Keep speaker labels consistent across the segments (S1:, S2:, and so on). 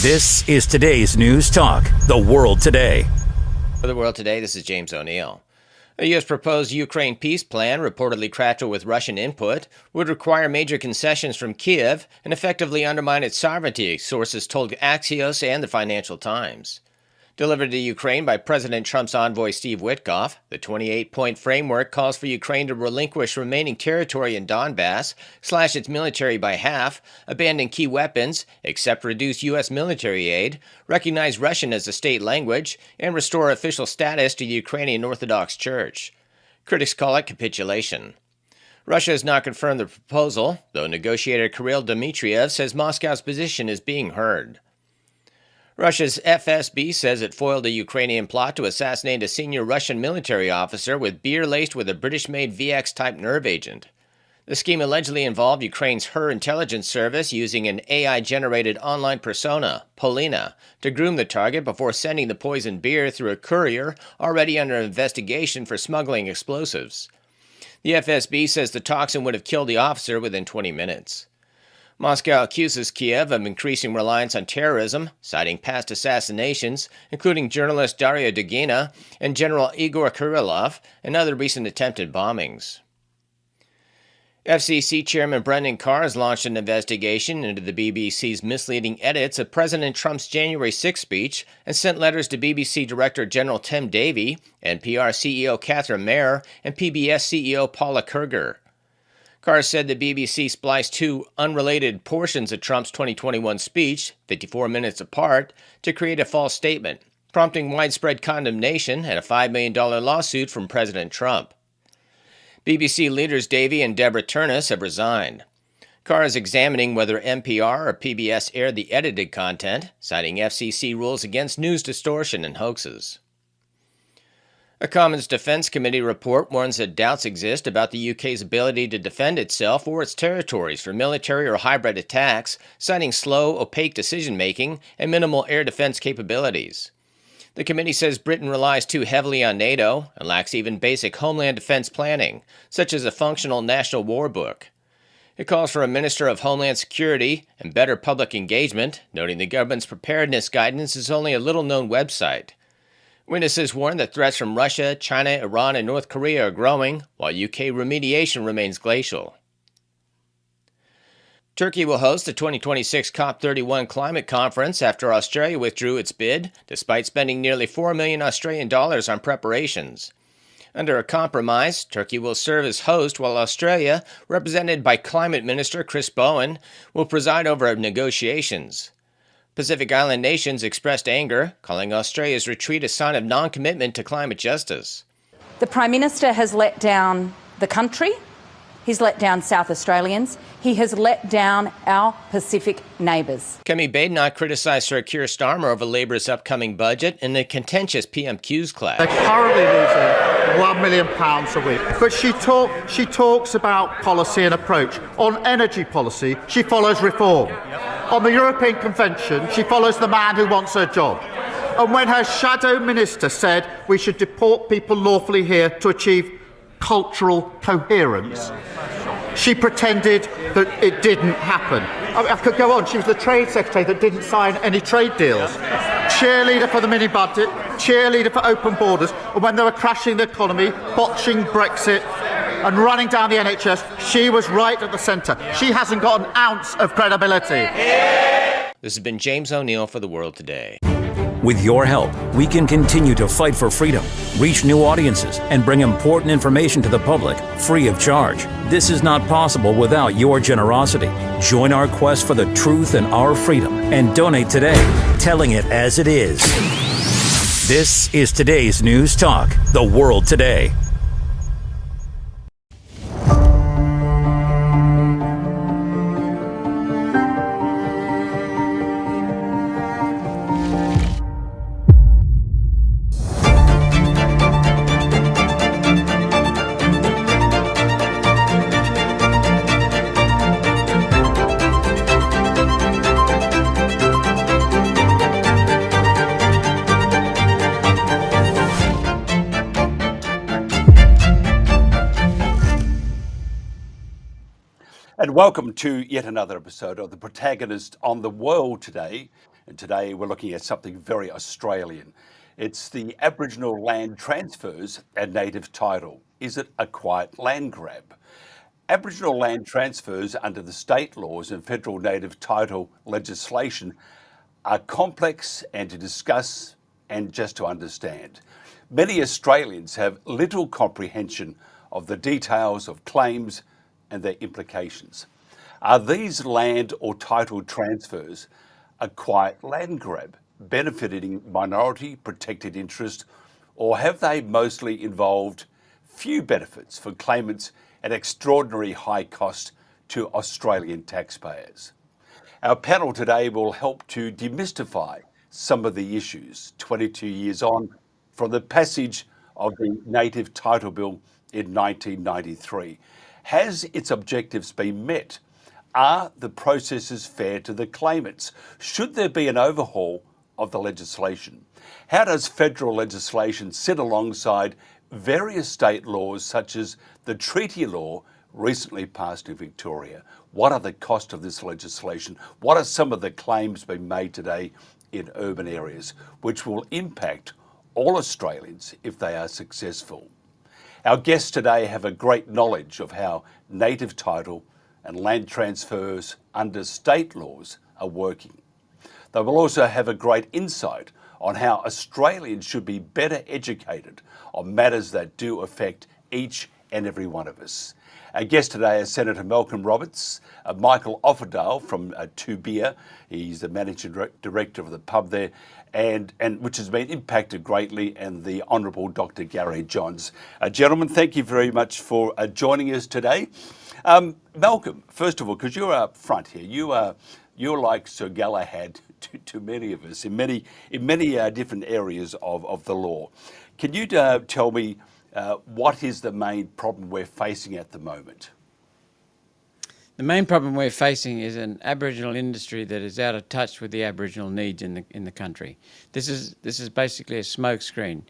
S1: This is today's News Talk, The World Today.
S2: For The World Today, this is James O'Neill. A U.S. proposed Ukraine peace plan, reportedly crafted with Russian input, would require major concessions from Kiev and effectively undermine its sovereignty, sources told Axios and the Financial Times. Delivered to Ukraine by President Trump's envoy Steve Witkoff, the 28-point framework calls for Ukraine to relinquish remaining territory in Donbass, slash its military by half, abandon key weapons, accept reduced U.S. military aid, recognize Russian as a state language, and restore official status to the Ukrainian Orthodox Church. Critics call it capitulation. Russia has not confirmed the proposal, though negotiator Kirill Dmitriev says Moscow's position is being heard. Russia's FSB says it foiled a Ukrainian plot to assassinate a senior Russian military officer with beer laced with a British-made VX-type nerve agent. The scheme allegedly involved Ukraine's HER intelligence service using an AI-generated online persona, Polina, to groom the target before sending the poisoned beer through a courier already under investigation for smuggling explosives. The FSB says the toxin would have killed the officer within 20 minutes. Moscow accuses Kiev of increasing reliance on terrorism, citing past assassinations, including journalist Daria Dugina and General Igor Kirillov, and other recent attempted bombings. FCC Chairman Brendan Carr has launched an investigation into the BBC's misleading edits of President Trump's January 6 speech and sent letters to BBC Director General Tim Davie, NPR CEO Catherine Mayer, and PBS CEO Paula Kerger. Carr said the BBC spliced two unrelated portions of Trump's 2021 speech, 54 minutes apart, to create a false statement, prompting widespread condemnation and a $5 million lawsuit from President Trump. BBC leaders Davie and Deborah Turnus have resigned. Carr is examining whether NPR or PBS aired the edited content, citing FCC rules against news distortion and hoaxes. A Commons Defence Committee report warns that doubts exist about the UK's ability to defend itself or its territories from military or hybrid attacks, citing slow, opaque decision-making and minimal air defence capabilities. The committee says Britain relies too heavily on NATO and lacks even basic homeland defence planning, such as a functional national war book. It calls for a Minister of Homeland Security and better public engagement, noting the government's preparedness guidance is only a little-known website. Witnesses warn that threats from Russia, China, Iran, and North Korea are growing, while UK remediation remains glacial. Turkey will host the 2026 COP31 climate conference after Australia withdrew its bid, despite spending nearly $4 million Australian dollars on preparations. Under a compromise, Turkey will serve as host while Australia, represented by Climate Minister Chris Bowen, will preside over negotiations. Pacific Island nations expressed anger, calling Australia's retreat a sign of non-commitment to climate justice.
S3: The Prime Minister has let down the country, he's let down South Australians, he has let down our Pacific neighbours.
S2: Kemi Badenoch criticised Sir Keir Starmer over Labour's upcoming budget in the contentious PMQs clash.
S4: They're currently losing £1 million a week. But she talks about policy and approach. On energy policy, she follows reform. On the European Convention, she follows the man who wants her job. And when her shadow minister said we should deport people lawfully here to achieve cultural coherence, she pretended that it didn't happen. I could go on. She was the trade secretary that didn't sign any trade deals. Cheerleader for the mini-budget, cheerleader for open borders, and when they were crashing the economy, botching Brexit and running down the NHS, she was right at the centre. She hasn't got an ounce of credibility.
S2: This has been James O'Neill for The World Today.
S1: With your help, we can continue to fight for freedom, reach new audiences, and bring important information to the public free of charge. This is not possible without your generosity. Join our quest for the truth and our freedom and donate today, telling it as it is. This is today's News Talk, The World Today.
S5: And welcome to yet another episode of The Protagonist on The World Today. And today we're looking at something very Australian. It's the Aboriginal land transfers and native title. Is it a quiet land grab? Aboriginal land transfers under the state laws and federal native title legislation are complex and to discuss and just to understand. Many Australians have little comprehension of the details of claims and their implications. Are these land or title transfers a quiet land grab, benefiting minority protected interest, or have they mostly involved few benefits for claimants at extraordinary high cost to Australian taxpayers? Our panel today will help to demystify some of the issues 22 years on from the passage of the Native Title Bill in 1993. Has its objectives been met? Are the processes fair to the claimants? Should there be an overhaul of the legislation? How does federal legislation sit alongside various state laws such as the treaty law recently passed in Victoria? What are the costs of this legislation? What are some of the claims being made today in urban areas which will impact all Australians if they are successful? Our guests today have a great knowledge of how native title and land transfers under state laws are working. They will also have a great insight on how Australians should be better educated on matters that do affect each and every one of us. Our guest today is Senator Malcolm Roberts, Michael Offerdale from Tubeer. He's the managing director of the pub there, and which has been impacted greatly, and the Honourable Dr. Gary Johns. Gentlemen, thank you very much for joining us today. Malcolm, first of all, because you're up front here, you're like Sir Galahad to many of us in many different areas of the law. Can you tell me what is the main problem we're facing at the moment?
S6: The main problem we're facing is an Aboriginal industry that is out of touch with the Aboriginal needs in the country. This is basically a smokescreen.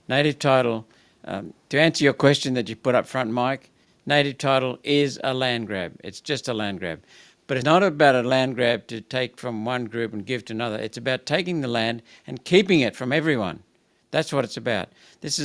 S6: Native title, to answer your question that you put up front, Mike, native title is a land grab. It's just a land grab. But it's not about a land grab to take from one group and give to another. It's about taking the land and keeping it from everyone. That's what it's about. It's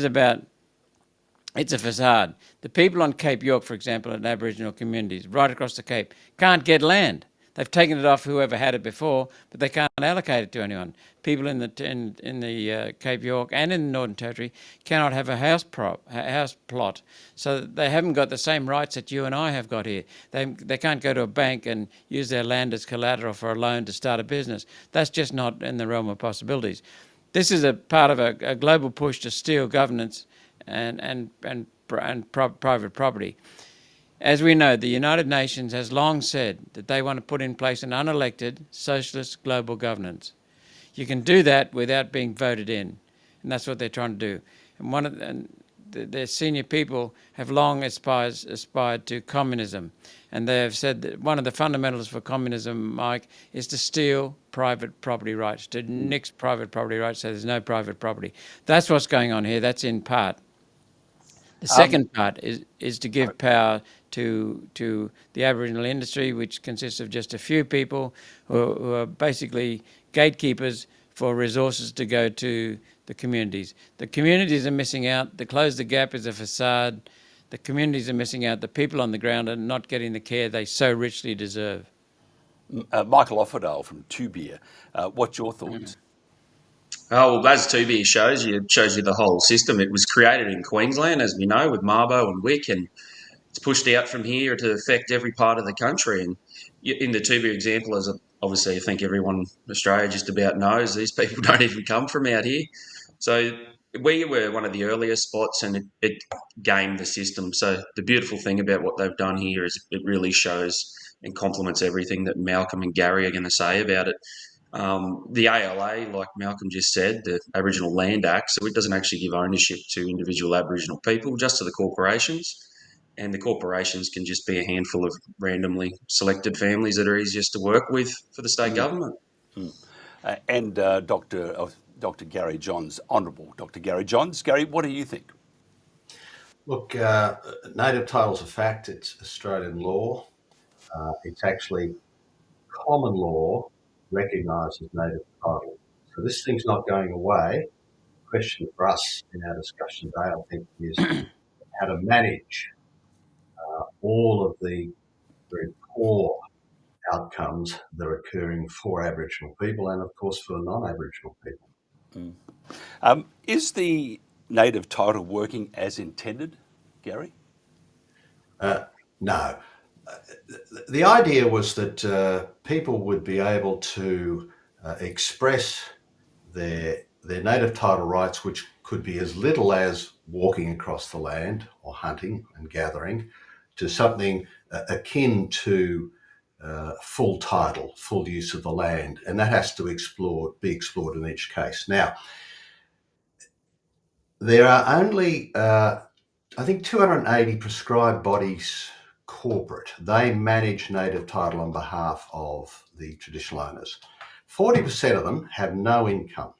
S6: a facade. The people on Cape York, for example, in Aboriginal communities, right across the Cape, can't get land. They've taken it off whoever had it before, but they can't allocate it to anyone. People in the Cape York and in the Northern Territory cannot have a house plot, so they haven't got the same rights that you and I have got here. They can't go to a bank and use their land as collateral for a loan to start a business. That's just not in the realm of possibilities. This is a part of a global push to steal governance and private property. As we know, the United Nations has long said that they want to put in place an unelected socialist global governance. You can do that without being voted in, and that's what they're trying to do. And their senior people have long aspired to communism, and they have said that one of the fundamentals for communism, Mike, is to steal private property rights, to nix private property rights so there's no private property. That's what's going on here. That's in part. The second part is to give power to the Aboriginal industry, which consists of just a few people who are basically gatekeepers for resources to go to the communities. The communities are missing out. The Close the Gap is a facade. The communities are missing out. The people on the ground are not getting the care they so richly deserve.
S5: Michael Offerdale from Tubeer, what's your thoughts?
S7: Oh, well, as Tubi shows you the whole system. It was created in Queensland, as we know, with Marbo and Wick, and it's pushed out from here to affect every part of the country. And in the Tubi example, as obviously I think everyone in Australia just about knows, these people don't even come from out here. So we were one of the earlier spots, and it gamed the system. So the beautiful thing about what they've done here is it really shows and complements everything that Malcolm and Gary are going to say about it. The ALA, like Malcolm just said, the Aboriginal Land Act, so it doesn't actually give ownership to individual Aboriginal people, just to the corporations. And the corporations can just be a handful of randomly selected families that are easiest to work with for the state government.
S5: And Dr. Gary Johns, Honourable Dr. Gary Johns. Gary, what do you think?
S8: Look, native title's a fact. It's Australian law. It's actually common law recognised as native title. So this thing's not going away. The question for us in our discussion today, I think, is how to manage all of the very poor outcomes that are occurring for Aboriginal people and, of course, for non-Aboriginal people.
S5: Is the native title working as intended, Gary?
S8: No. The idea was that people would be able to express their native title rights, which could be as little as walking across the land or hunting and gathering, to something akin to full title, full use of the land, and that has to be explored in each case. Now, there are only, I think, 280 prescribed bodies corporate. They manage native title on behalf of the traditional owners. 40% of them have no income.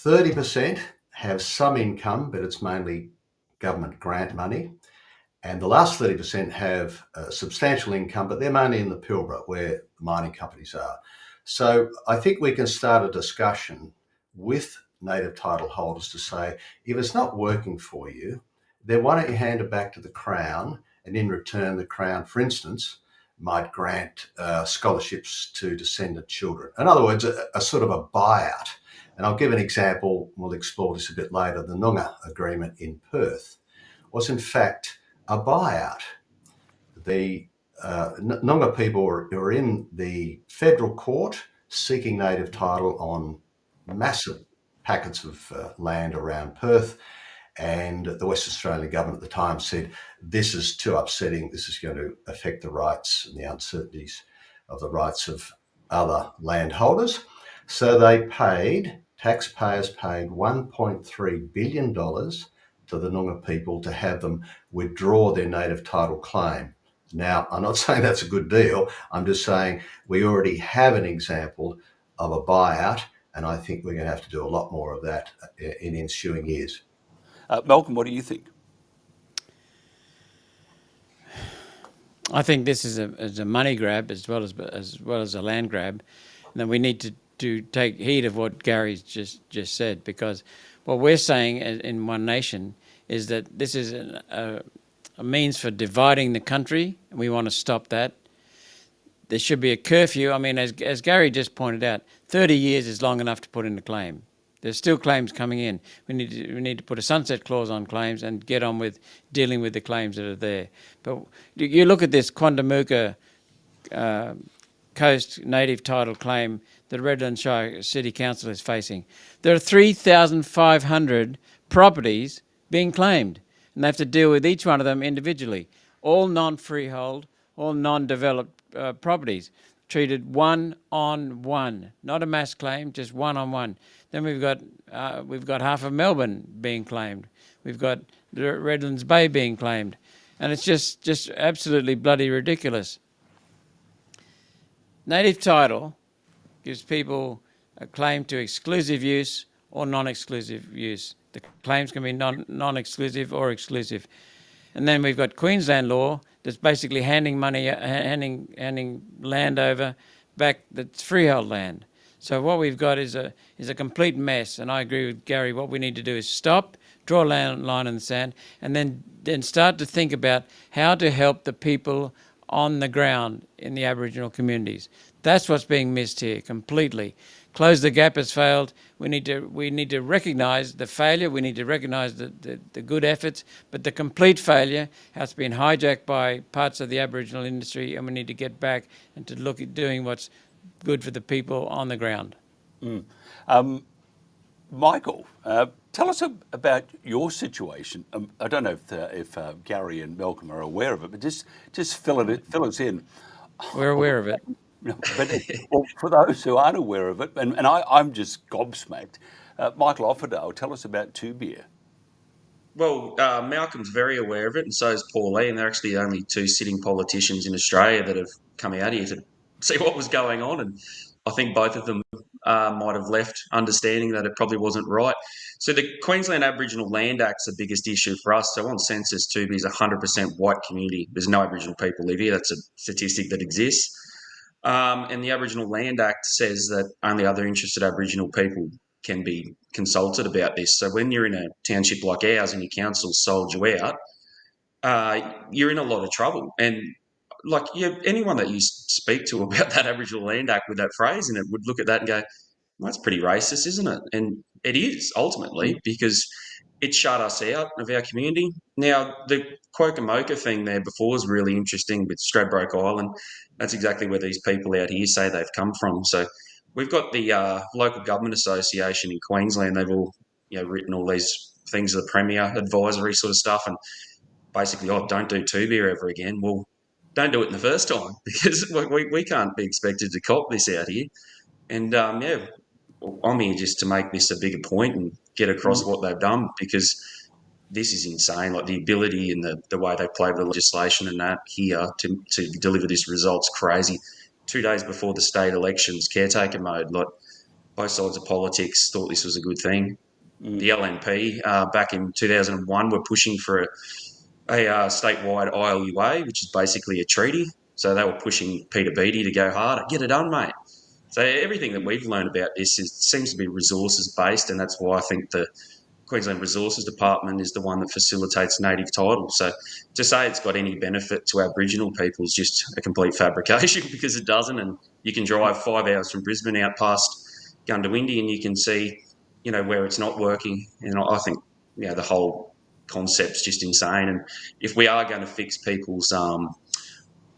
S8: 30% have some income, but it's mainly government grant money. And the last 30% have substantial income, but they're mainly in the Pilbara where the mining companies are. So I think we can start a discussion with native title holders to say, if it's not working for you, then why don't you hand it back to the Crown, and in return the Crown, for instance, might grant scholarships to descendant children. In other words, a sort of a buyout. And I'll give an example, we'll explore this a bit later. The Noongar agreement in Perth was in fact a buyout. The Noongar people were in the federal court seeking native title on massive packets of land around Perth, and the West Australian government at the time said, this is too upsetting, this is going to affect the rights and the uncertainties of the rights of other landholders. So taxpayers paid $1.3 billion to the Noongar people to have them withdraw their native title claim. Now, I'm not saying that's a good deal. I'm just saying we already have an example of a buyout, and I think we're going to have to do a lot more of that in ensuing years.
S5: Malcolm, what do you think?
S6: I think this is a money grab as well as a land grab, and then we need to take heed of what Gary's just said, because what we're saying in One Nation is that this is a means for dividing the country, and we want to stop that. There should be a curfew. I mean, as Gary just pointed out, 30 years is long enough to put in a claim. There's still claims coming in. We need to put a sunset clause on claims and get on with dealing with the claims that are there. But you look at this Quandamooka Coast native title claim that Redland Shire City Council is facing. There are 3,500 properties being claimed, and they have to deal with each one of them individually. All non-freehold, all non-developed properties, treated one-on-one, not a mass claim, just one-on-one. Then we've got half of Melbourne being claimed. We've got Redlands Bay being claimed, and it's just absolutely bloody ridiculous. Native title gives people a claim to exclusive use or non-exclusive use. The claims can be non-exclusive or exclusive. And then we've got Queensland law that's basically handing land over back that's freehold land. So what we've got is a complete mess, and I agree with Gary. What we need to do is stop, draw a line in the sand, and then start to think about how to help the people on the ground in the Aboriginal communities. That's what's being missed here completely. Close the Gap has failed. We need to recognise the failure. We need to recognise the good efforts, but the complete failure has been hijacked by parts of the Aboriginal industry, and we need to get back and to look at doing what's good for the people on the ground.
S5: Michael, tell us about your situation. I don't know if Gary and Malcolm are aware of it, but just fill us in.
S6: We're aware of it.
S5: But well, for those who aren't aware of it, and I'm just gobsmacked, Michael Offerdale, tell us about Two Beer.
S7: Well, Malcolm's very aware of it, and so is Paul Lee, and they're actually the only two sitting politicians in Australia that have come out here to see what was going on, and I think both of them might have left understanding that it probably wasn't right. So the Queensland Aboriginal Land Act's the biggest issue for us. So on census, Tubi is 100% white community. There's no Aboriginal people live here. That's a statistic that exists. And the Aboriginal Land Act says that only other interested Aboriginal people can be consulted about this. So when you're in a township like ours and your council's sold you out, you're in a lot of trouble. And like anyone that you speak to about that Aboriginal Land Act with that phrase in it would look at that and go, well, that's pretty racist, isn't it? And it is ultimately, because it shut us out of our community. Now, the Quokamoka thing there before was really interesting with Stradbroke Island. That's exactly where these people out here say they've come from. So we've got the local government association in Queensland. They've all written all these things to the Premier, advisory sort of stuff, and basically, don't do Tubia ever again. Well, don't do it in the first time, because we can't be expected to cop this out here. And I'm here just to make this a bigger point and get across what they've done, because this is insane. Like the ability and the way they play with the legislation and that here to deliver this result's crazy. 2 days before the state elections, caretaker mode, like both sides of politics thought this was a good thing. The LNP back in 2001 were pushing for a statewide ILUA, which is basically a treaty. So they were pushing Peter Beattie to go harder. Get it done, mate. So everything that we've learned about this seems to be resources-based, and that's why I think the Queensland Resources Department is the one that facilitates native title. So to say it's got any benefit to Aboriginal people is just a complete fabrication, because it doesn't. And you can drive 5 hours from Brisbane out past Gundawindi and you can see, where it's not working. And I think, the whole concept's just insane. And if we are going to fix people's,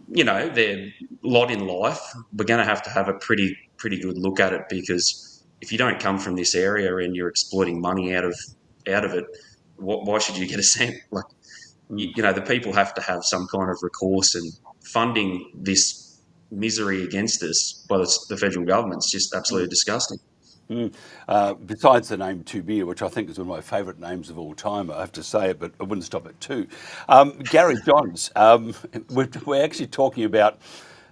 S7: their lot in life, we're going to have a pretty good look at it, because if you don't come from this area and you're exploiting money out of it, why should you get a cent? Like, the people have to have some kind of recourse, and funding this misery against us by the federal government's just absolutely disgusting.
S5: Besides the name Tubia, which I think is one of my favourite names of all time, I have to say it, but I wouldn't stop at two. Gary Johns, we're actually talking about,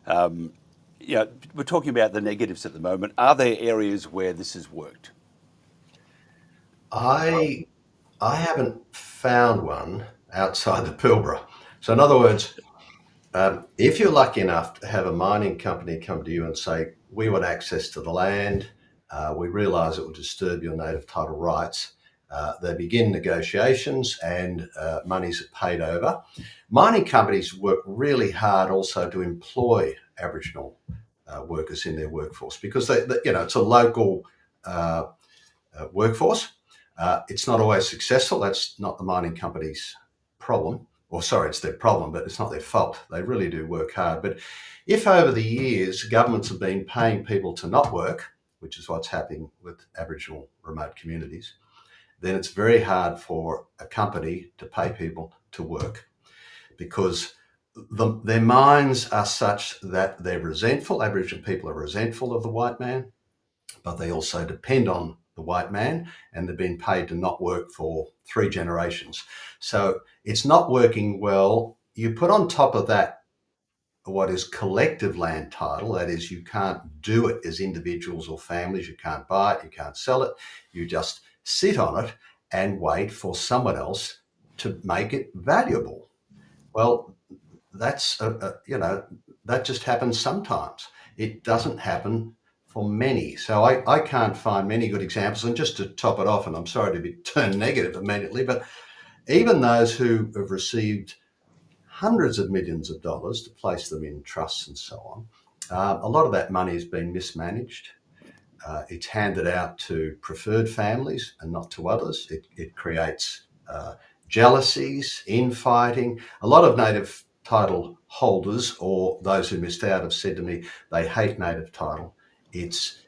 S5: we're talking about the negatives at the moment. Are there areas where this has worked?
S8: I haven't found one outside the Pilbara. So in other words, if you're lucky enough to have a mining company come to you and say, we want access to the land, we realise it will disturb your native title rights, they begin negotiations and monies are paid over. Mining companies work really hard also to employ Aboriginal workers in their workforce, because it's a local workforce. It's not always successful. That's not the mining company's problem. Or sorry, it's their problem, but it's not their fault. They really do work hard. But if over the years governments have been paying people to not work, which is what's happening with Aboriginal remote communities, then it's very hard for a company to pay people to work, because their minds are such that they're resentful. Aboriginal people are resentful of the white man, but they also depend on the white man, and they've been paid to not work for 3 generations. So it's not working well. You put on top of that what is collective land title, that is, you can't do it as individuals or families, you can't buy it, you can't sell it, you just sit on it and wait for someone else to make it valuable. Well, that's, that just happens sometimes. It doesn't happen for many. So I can't find many good examples. And just to top it off, and I'm sorry to be turned negative immediately, but even those who have received hundreds of millions of dollars to place them in trusts and so on, a lot of that money has been mismanaged. It's handed out to preferred families and not to others. It creates jealousies, infighting. A lot of native title holders, or those who missed out, have said to me they hate native title. It's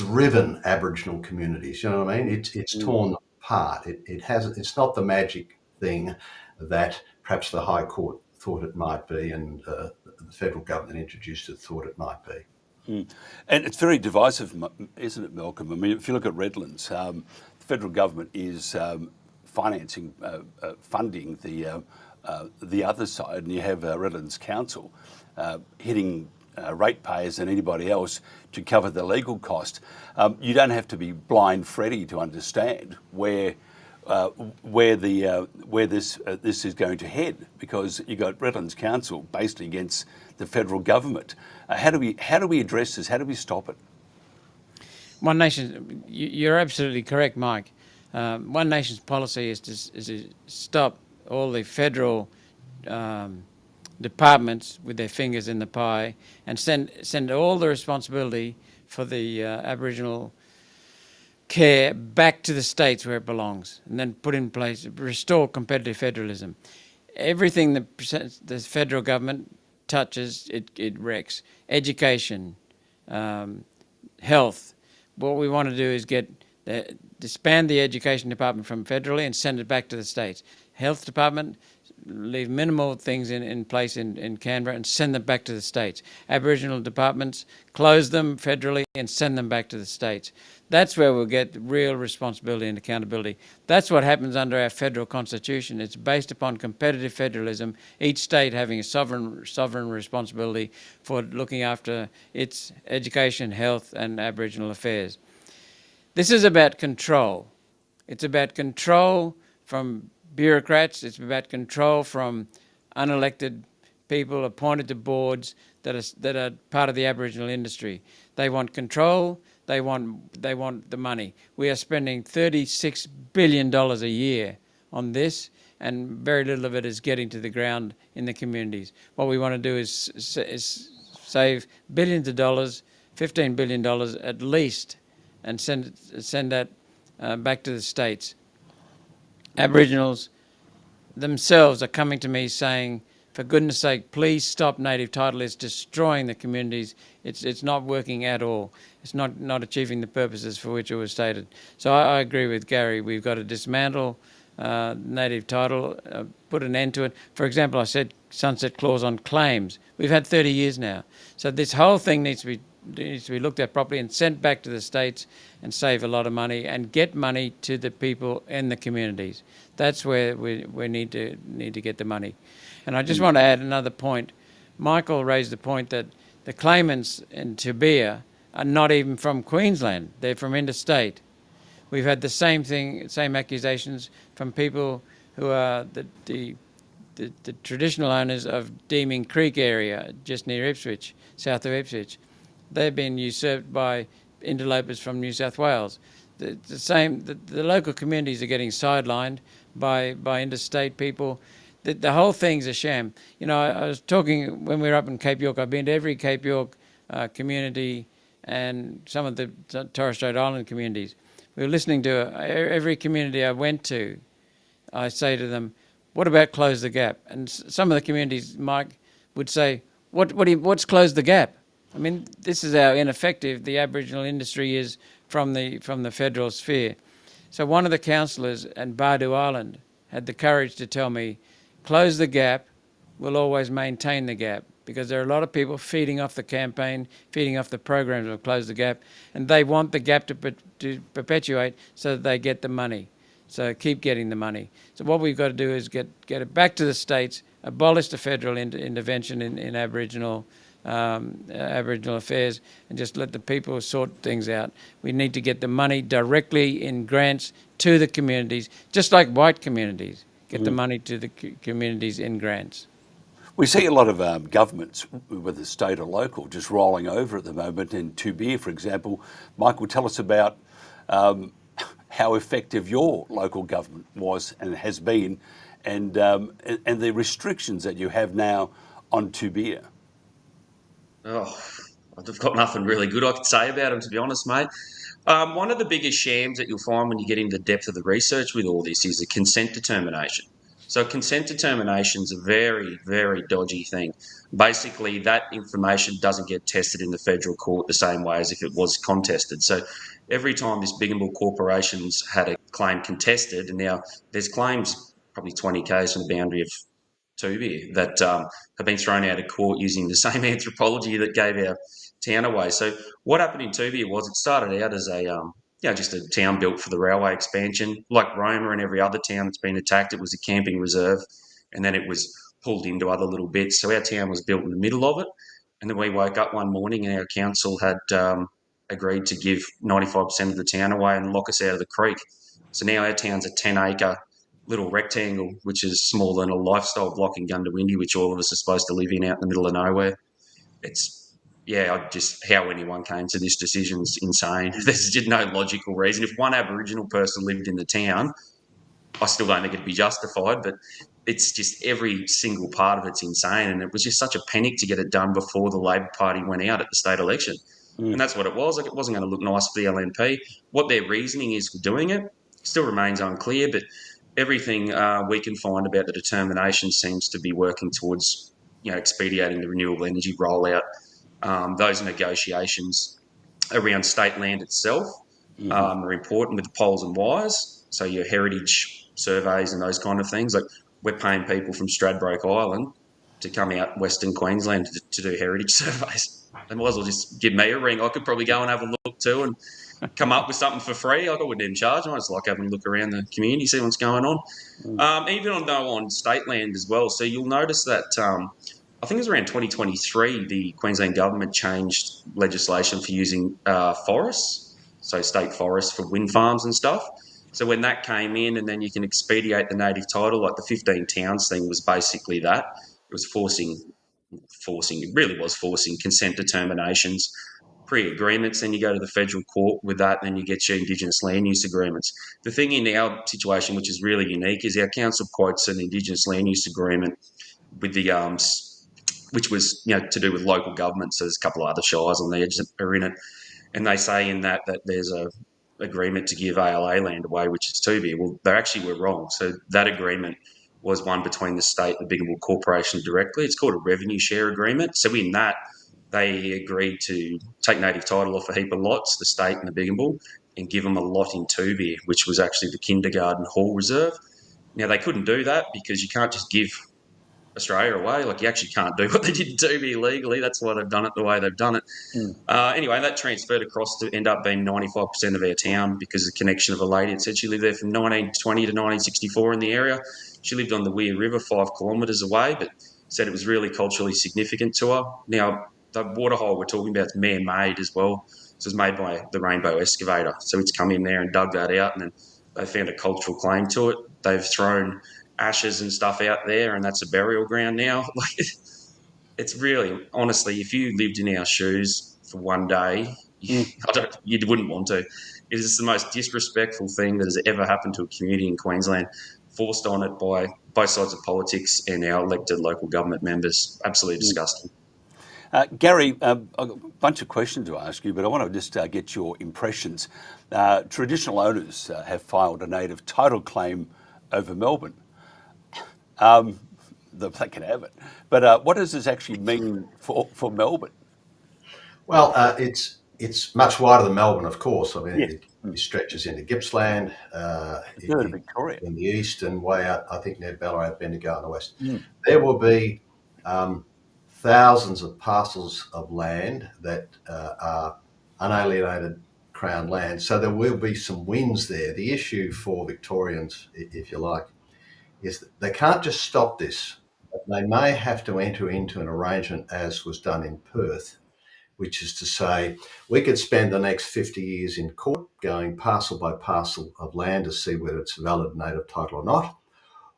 S8: riven Aboriginal communities. You know what I mean? It's torn them apart. It's not the magic thing that perhaps the High Court thought it might be, and the federal government introduced it thought it might be.
S5: And it's very divisive, isn't it, Malcolm? I mean, if you look at Redlands, the federal government is funding the other side, and you have Redlands Council hitting ratepayers and anybody else to cover the legal cost. You don't have to be blind Freddy to understand where where this is going to head, because you got Redlands Council basically against the federal government. How do we address this? How do we stop it?
S6: One Nation, you're absolutely correct, Mike. One Nation's policy is to stop all the federal departments with their fingers in the pie and send all the responsibility for the Aboriginal care back to the states where it belongs, and then put in place, restore competitive federalism. Everything the federal government touches, it wrecks. Education, health. What we want to do is disband the education department from federally and send it back to the states. Health department, leave minimal things in place in Canberra and send them back to the states. Aboriginal departments, close them federally and send them back to the states. That's where we'll get real responsibility and accountability. That's what happens under our federal constitution. It's based upon competitive federalism, each state having a sovereign responsibility for looking after its education, health and Aboriginal affairs. This is about control. It's about control from bureaucrats. It's about control from unelected people appointed to boards that are part of the Aboriginal industry. They want control. They want the money. We are spending $36 billion a year on this, and very little of it is getting to the ground in the communities. What we want to do is save billions of dollars, $15 billion at least, and send that back to the states. Aboriginals themselves are coming to me saying, for goodness sake, please stop native title. It's destroying the communities. It's not working at all. It's not achieving the purposes for which it was stated. So I agree with Gary. We've got to dismantle native title, put an end to it. For example, I said sunset clause on claims. We've had 30 years now. So this whole thing needs to be looked at properly and sent back to the states and save a lot of money and get money to the people in the communities. That's where we need to get the money. And I just want to add another point. Michael raised the point that the claimants in Tibia are not even from Queensland. They're from interstate. We've had the same accusations from people who are the traditional owners of Deeming Creek area, just near Ipswich, south of Ipswich. They've been usurped by interlopers from New South Wales. The local communities are getting sidelined by interstate people. The whole thing's a sham. You know, I was talking when we were up in Cape York. I've been to every Cape York community and some of the Torres Strait Island communities. We were listening to every community I went to. I say to them, "What about close the gap?" And some of the communities, Mike, would say, "What's close the gap?" I mean, this is how ineffective the Aboriginal industry is from the federal sphere. So one of the councillors at Bardu Island had the courage to tell me, close the gap, we'll always maintain the gap, because there are a lot of people feeding off the campaign, feeding off the programs of Close the Gap, and they want the gap to perpetuate so that they get the money. So keep getting the money. So what we've got to do is get it back to the states, abolish the federal intervention in Aboriginal affairs, and just let the people sort things out. We need to get the money directly in grants to the communities, just like white communities. Get the money to the communities in grants.
S5: We see a lot of governments, whether state or local, just rolling over at the moment. In Tubia, for example, Michael, tell us about how effective your local government was and has been, and the restrictions that you have now on Tubia.
S7: Oh, I've got nothing really good I could say about them, to be honest, mate. One of the biggest shams that you'll find when you get into the depth of the research with all this is a consent determination. So consent determination is a very, very dodgy thing. Basically, that information doesn't get tested in the federal court the same way as if it was contested. So every time this big and bull corporations had a claim contested, and now there's claims probably 20 k's from the boundary of Tubia that have been thrown out of court using the same anthropology that gave our town away. So what happened in Tubia was it started out as a just a town built for the railway expansion. Like Roma and every other town that's been attacked, it was a camping reserve, and then it was pulled into other little bits. So our town was built in the middle of it, and then we woke up one morning and our council had agreed to give 95% of the town away and lock us out of the creek. So now our town's a 10-acre little rectangle, which is smaller than a lifestyle block in Gundawindi, which all of us are supposed to live in out in the middle of nowhere. It's, how anyone came to this decision is insane. There's just no logical reason. If one Aboriginal person lived in the town, I still don't think it'd be justified, but it's just every single part of it's insane. And it was just such a panic to get it done before the Labor Party went out at the state election. And that's what it was. Like, it wasn't going to look nice for the LNP. What their reasoning is for doing it still remains unclear, but everything we can find about the determination seems to be working towards, expediting the renewable energy rollout. Those negotiations around state land itself are important with the poles and wires. So your heritage surveys and those kind of things. Like, we're paying people from Stradbroke Island to come out Western Queensland to do heritage surveys. They might as well just give me a ring. I could probably go and have a look too and come up with something for free. I wouldn't even charge them. I just like having a look around the community, see what's going on. Even on state land as well. So you'll notice that I think it was around 2023, the Queensland government changed legislation for using forests, so state forests for wind farms and stuff. So when that came in, and then you can expedite the native title, like the 15 towns thing was basically that. It was it really was forcing consent determinations, pre-agreements, then you go to the federal court with that, then you get your Indigenous land use agreements. The thing in our situation, which is really unique, is our council quotes an Indigenous land use agreement with the which was to do with local governments. There's a couple of other shires on the edge that are in it, and they say in that there's a agreement to give ALA land away, which is Tubi. Well, they actually were wrong. So that agreement was one between the state and the Bigambul Corporation directly. It's called a revenue share agreement. So in that, they agreed to take native title off a heap of lots, the state and the Bigambul, and give them a lot in Tubi, which was actually the kindergarten hall reserve. Now, they couldn't do that because you can't just give Australia away. Like, you actually can't do what they did to be legally. That's why they've done it the way they've done it. Anyway, that transferred across to end up being 95% of our town because of the connection of a lady. It said she lived there from 1920 to 1964 in the area. She lived on the Weir River 5 kilometres away, but said it was really culturally significant to her. Now, the waterhole we're talking about is man-made as well. So it's made by the Rainbow Excavator. So it's come in there and dug that out, and then they found a cultural claim to it. They've thrown ashes and stuff out there, and that's a burial ground now. Like, it's really, honestly, if you lived in our shoes for one day, you wouldn't want to. It is the most disrespectful thing that has ever happened to a community in Queensland, forced on it by both sides of politics and our elected local government members. Absolutely disgusting.
S5: Gary, I've got a bunch of questions to ask you, but I want to just get your impressions. Traditional owners have filed a native title claim over Melbourne. They can have it. But what does this actually mean for Melbourne?
S8: Well, it's much wider than Melbourne, of course. I mean, it stretches into Gippsland,
S5: Victoria,
S8: in the east, and way out, I think, near Ballarat, Bendigo in the west. There will be thousands of parcels of land that are unalienated Crown land. So there will be some wins there. The issue for Victorians, if you like, is that they can't just stop this. They may have to enter into an arrangement as was done in Perth, which is to say we could spend the next 50 years in court going parcel by parcel of land to see whether it's valid native title or not.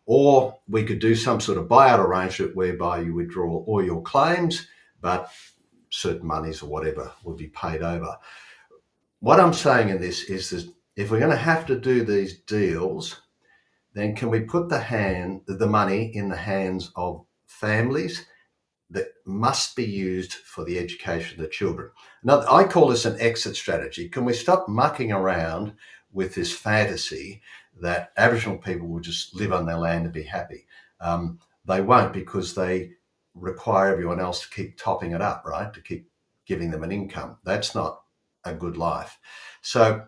S8: Or we could do some sort of buyout arrangement whereby you withdraw all your claims, but certain monies or whatever would be paid over. What I'm saying in this is that if we're going to have to do these deals, then can we put the money in the hands of families that must be used for the education of the children? Now, I call this an exit strategy. Can we stop mucking around with this fantasy that Aboriginal people will just live on their land and be happy? They won't, because they require everyone else to keep topping it up, right? To keep giving them an income. That's not a good life. So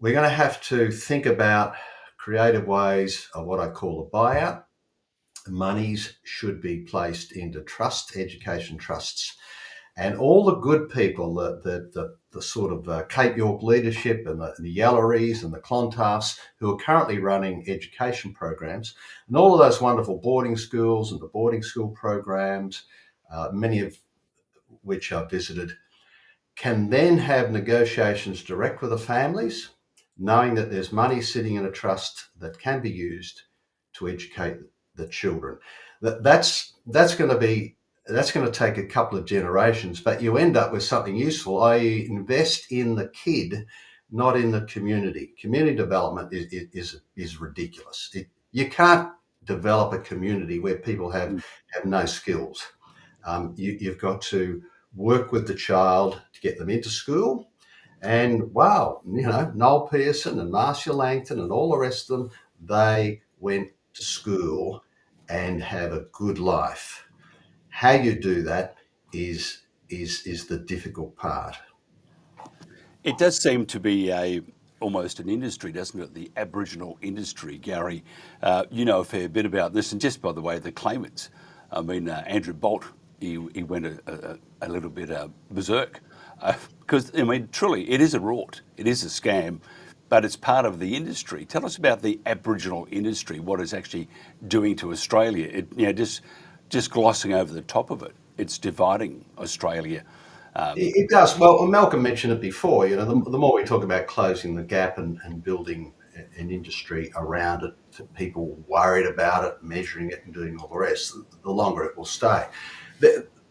S8: we're going to have to think about creative ways of what I call a buyout. Monies should be placed into education trusts. And all the good people, the sort of Cape York leadership and the Yalleries and the Clontarfs who are currently running education programs, and all of those wonderful boarding schools and the boarding school programs, many of which I've visited, can then have negotiations direct with the families knowing that there's money sitting in a trust that can be used to educate the children. That's going to take a couple of generations, but you end up with something useful, i.e. invest in the kid, not in the community. Community development is ridiculous. You can't develop a community where people have no skills. You've got to work with the child to get them into school. And wow, Noel Pearson and Marcia Langton and all the rest of them, they went to school and have a good life. How you do that is the difficult part.
S5: It does seem to be almost an industry, doesn't it? The Aboriginal industry, Gary. You know a fair bit about this, and just by the way, the claimants. I mean, Andrew Bolt, he went a little bit berserk because I mean, truly, it is a rort, it is a scam, but it's part of the industry. Tell us about the Aboriginal industry, what it's actually doing to Australia. Just glossing over the top of it, it's dividing Australia.
S8: It does. Well, Malcolm mentioned it before. The more we talk about closing the gap and building an industry around it, for people worried about it, measuring it and doing all the rest, the longer it will stay.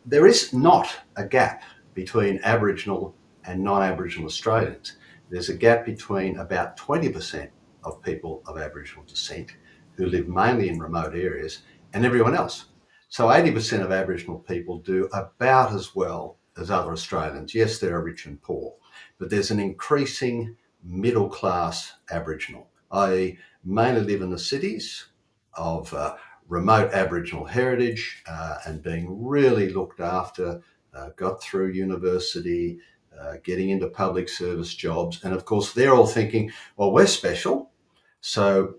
S8: There is not a gap between Aboriginal and non-Aboriginal Australians. There's a gap between about 20% of people of Aboriginal descent who live mainly in remote areas and everyone else. So 80% of Aboriginal people do about as well as other Australians. Yes, there are rich and poor, but there's an increasing middle class Aboriginal, i.e. mainly live in the cities of remote Aboriginal heritage and being really looked after, got through university, getting into public service jobs. And of course, they're all thinking, well, we're special, so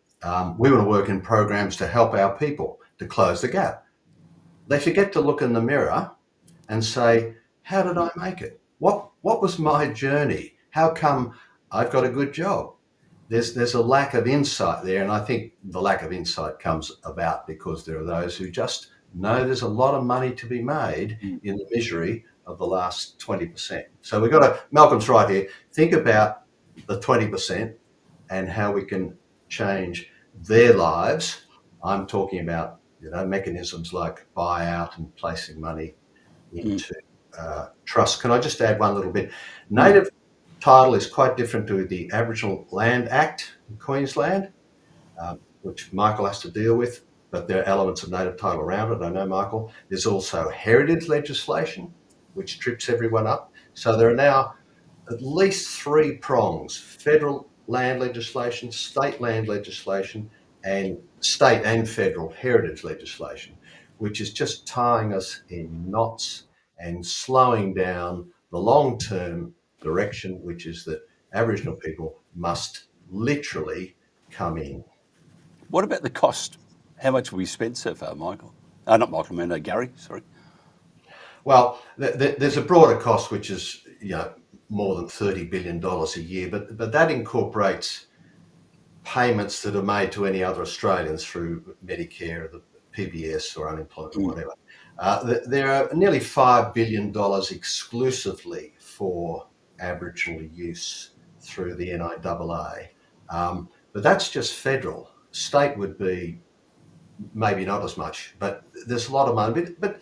S8: we want to work in programs to help our people to close the gap. They forget to look in the mirror and say, how did I make it? What was my journey? How come I've got a good job? There's a lack of insight there, and I think the lack of insight comes about because there are those who just know there's a lot of money to be made in the misery of the last 20%. So we've got to, Malcolm's right here, think about the 20% and how we can change their lives. I'm talking about mechanisms like buyout and placing money into trust. Can I just add one little bit? Native title is quite different to the Aboriginal Land Act in Queensland, which Michael has to deal with, but there are elements of native title around it. I know, Michael. There's also heritage legislation, which trips everyone up. So there are now at least three prongs: federal land legislation, state land legislation, and state and federal heritage legislation, which is just tying us in knots and slowing down the long-term direction, which is that Aboriginal people must literally come in.
S5: What about the cost? How much have we spent so far, Michael? Not Michael, I mean, Gary, sorry.
S8: Well, there's a broader cost, which is more than $30 billion a year, but that incorporates payments that are made to any other Australians through Medicare, the PBS or unemployment or whatever. There are nearly $5 billion exclusively for Aboriginal use through the NIAA. But that's just federal. State would be maybe not as much, but there's a lot of money. But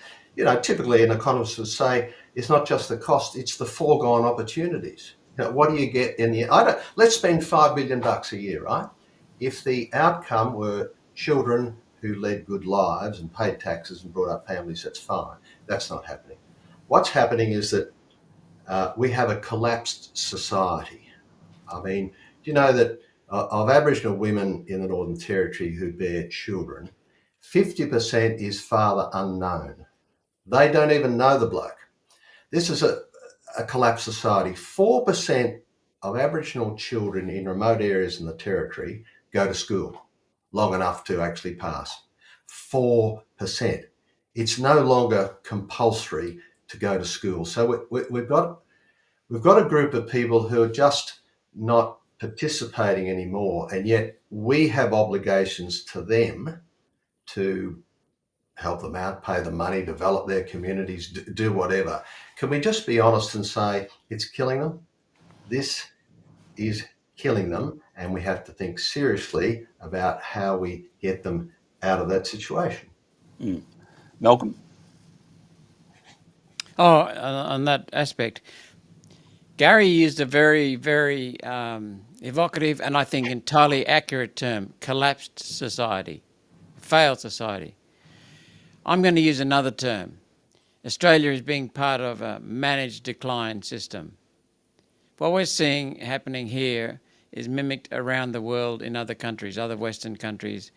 S8: typically an economist would say it's not just the cost, it's the foregone opportunities. What do you get in the... let's spend $5 billion a year, right? If the outcome were children who led good lives and paid taxes and brought up families, that's fine. That's not happening. What's happening is that we have a collapsed society. I mean, do you know that of Aboriginal women in the Northern Territory who bear children, 50% is father unknown. They don't even know the bloke. This is a collapsed society. 4% of Aboriginal children in remote areas in the Territory go to school long enough to actually pass. 4%. It's no longer compulsory to go to school. So we've got a group of people who are just not participating anymore, and yet we have obligations to them to help them out, pay them money, develop their communities, do whatever. Can we just be honest and say it's killing them? This is killing them, and we have to think seriously about how we get them out of that situation.
S5: Malcolm?
S6: Oh, on that aspect, Gary used a very, very evocative and I think entirely accurate term: collapsed society, failed society. I'm going to use another term. Australia is being part of a managed decline system. What we're seeing happening here is mimicked around the world in other countries, other Western countries,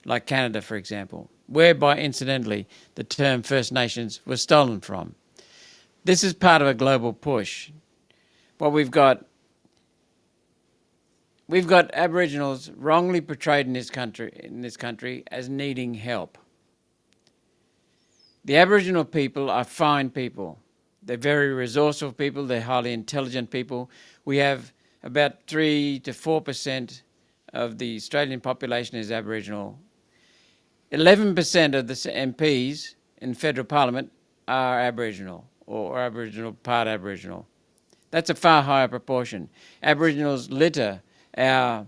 S6: like Canada, for example, whereby, incidentally, the term First Nations was stolen from. This is part of a global push. What we've got Aboriginals wrongly portrayed in this country as needing help. The Aboriginal people are fine people. They're very resourceful people. They're highly intelligent people. We have about 3 to 4% of the Australian population is Aboriginal. 11% of the MPs in federal parliament are Aboriginal or Aboriginal, part Aboriginal. That's a far higher proportion. Aboriginals litter our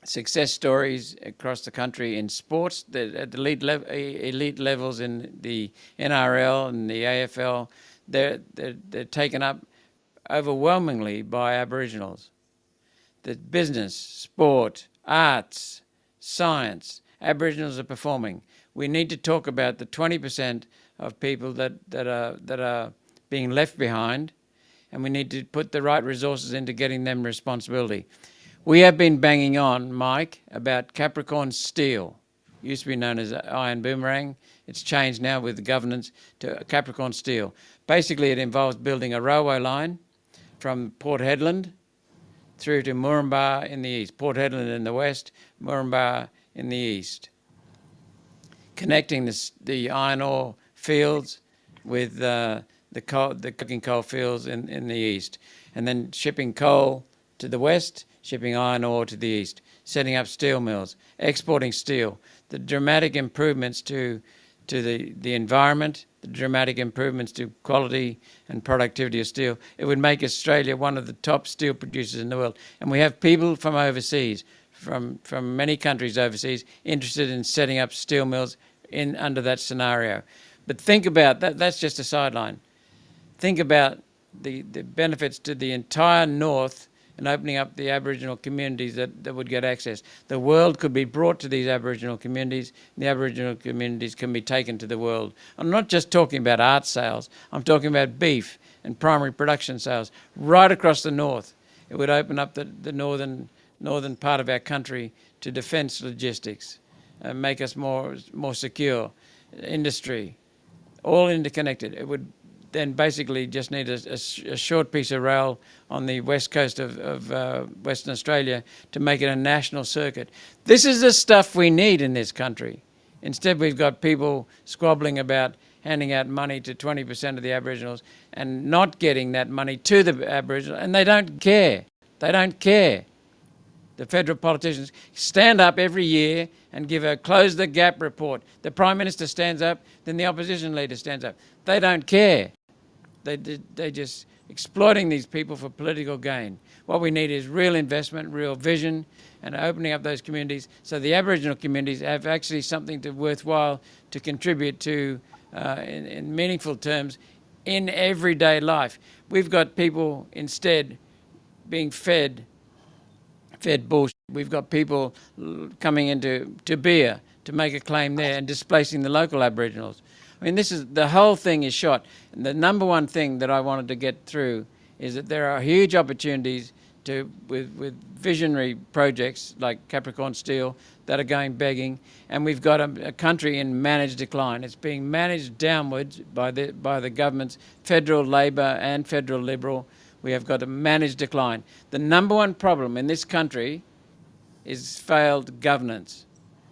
S6: success stories across the country in sports, at elite levels in the NRL and the AFL. They're taken up overwhelmingly by Aboriginals. The business, sport, arts, science, Aboriginals are performing. We need to talk about the 20% of people that are being left behind, and we need to put the right resources into getting them responsibility. We have been banging on, Mike, about Capricorn Steel. It used to be known as Iron Boomerang. It's changed now with the governance to Capricorn Steel. Basically, it involves building a railway line from Port Hedland through to Moranbah in the east. Port Hedland in the west, Moranbah in the east. Connecting the iron ore fields with the coking coal fields in the east. And then shipping coal to the west, shipping iron ore to the east, setting up steel mills, exporting steel, the dramatic improvements to the environment, the dramatic improvements to quality and productivity of steel. It would make Australia one of the top steel producers in the world. And we have people from overseas, from many countries overseas, interested in setting up steel mills under that scenario. But think about that. That's just a sideline. Think about the benefits to the entire north and opening up the Aboriginal communities that would get access. The world could be brought to these Aboriginal communities, and the Aboriginal communities can be taken to the world. I'm not just talking about art sales. I'm talking about beef and primary production sales right across the north. It would open up the northern part of our country to defence logistics, make us more secure, industry, all interconnected. It would then basically just need a short piece of rail on the west coast of Western Australia to make it a national circuit. This is the stuff we need in this country. Instead, we've got people squabbling about handing out money to 20% of the Aboriginals and not getting that money to the Aboriginals, and they don't care. They don't care. The federal politicians stand up every year and give a close the gap report. The Prime Minister stands up, then the opposition leader stands up. They don't care. They're just exploiting these people for political gain. What we need is real investment, real vision, and opening up those communities so the Aboriginal communities have actually something worthwhile to contribute to in meaningful terms in everyday life. We've got people instead being fed bullshit. We've got people coming into beer to make a claim there and displacing the local Aboriginals. I mean, the whole thing is shot. And the number one thing that I wanted to get through is that there are huge opportunities with visionary projects like Capricorn Steel that are going begging, and we've got a country in managed decline. It's being managed downwards by the governments, federal Labor and federal Liberal. We have got a managed decline. The number one problem in this country is failed governance.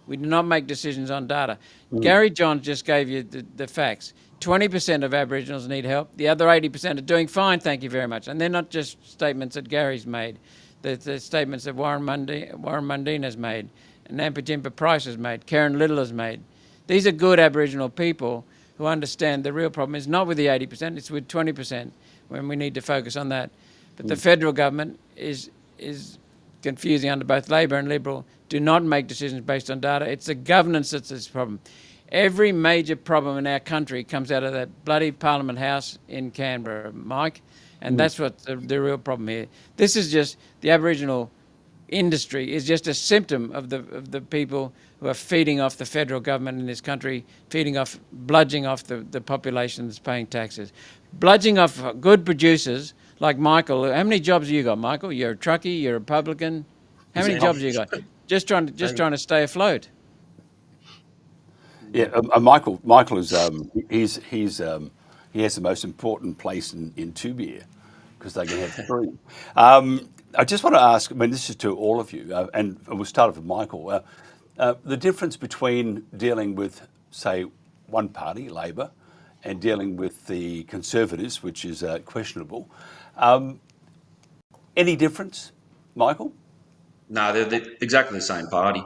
S6: We do not make decisions on data. Gary Johns just gave you the facts. 20% of Aboriginals need help. The other 80% are doing fine, thank you very much. And they're not just statements that Gary's made. The statements that Warren Mundine has made, and Nampijinpa Price has made, Karen Little has made. These are good Aboriginal people who understand the real problem is not with the 80%, it's with 20%, when we need to focus on that. But the federal government is is confusing under both Labor and Liberal. Do not make decisions based on data. It's the governance that's this problem. Every major problem in our country comes out of that bloody Parliament House in Canberra, Mike, and that's what's the real problem here. This is just the Aboriginal industry is just a symptom of the people who are feeding off the federal government in this country, bludging off the population that's paying taxes, bludging off good producers like Michael. How many jobs have you got, Michael? You're a truckie, you're a Republican. How many jobs have you got? Just trying to stay afloat.
S5: Yeah, Michael is he has the most important place in Tubier because they can have three. I just want to ask. I mean, this is to all of you, and we'll start off with Michael. The difference between dealing with, say, one party, Labor, and dealing with the Conservatives, which is questionable. Any difference, Michael?
S7: No, they're exactly the same party.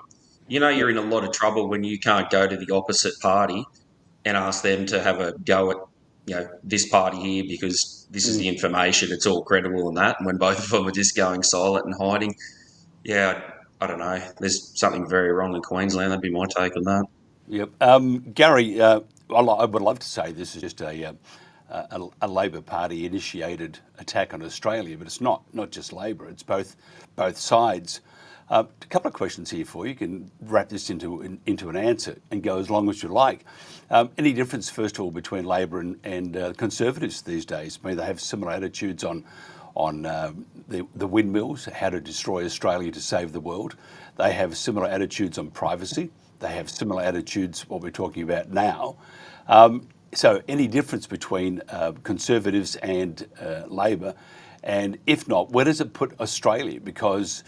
S7: You know, you're in a lot of trouble when you can't go to the opposite party and ask them to have a go at, this party here because this is the information, it's all credible and that. And when both of them are just going silent and hiding, I don't know. There's something very wrong in Queensland. That'd be my take on that.
S5: Yep. Gary, I would love to say this is just a Labor Party initiated attack on Australia, but it's not just Labor. It's both sides. A couple of questions here for you. You can wrap this into an answer and go as long as you like. Any difference, first of all, between Labor and Conservatives these days? I mean, they have similar attitudes on the windmills, how to destroy Australia to save the world. They have similar attitudes on privacy. They have similar attitudes, what we're talking about now. So any difference between Conservatives and Labor? And if not, where does it put Australia? Because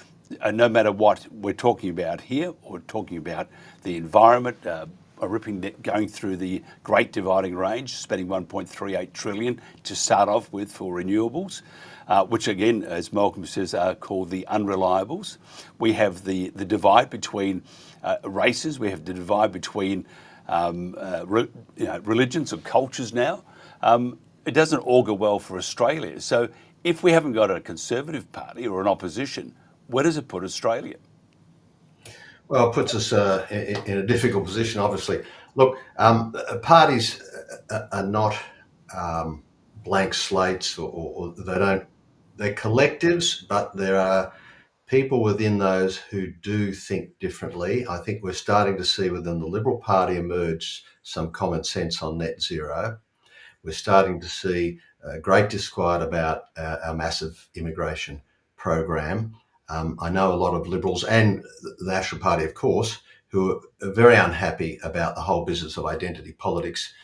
S5: no matter what we're talking about here, or talking about the environment, going through the Great Dividing Range, spending 1.38 trillion to start off with for renewables, which again, as Malcolm says, are called the unreliables. We have the divide between races. We have the divide between religions and cultures now. It doesn't augur well for Australia. So if we haven't got a Conservative Party or an opposition, where does it put Australia?
S8: Well, it puts us in a difficult position, obviously. Look, parties are not blank slates, or they're collectives, but there are people within those who do think differently. I think we're starting to see within the Liberal Party emerge some common sense on net zero. We're starting to see great disquiet about our massive immigration program. I know a lot of Liberals and the National Party, of course, who are very unhappy about the whole business of identity politics.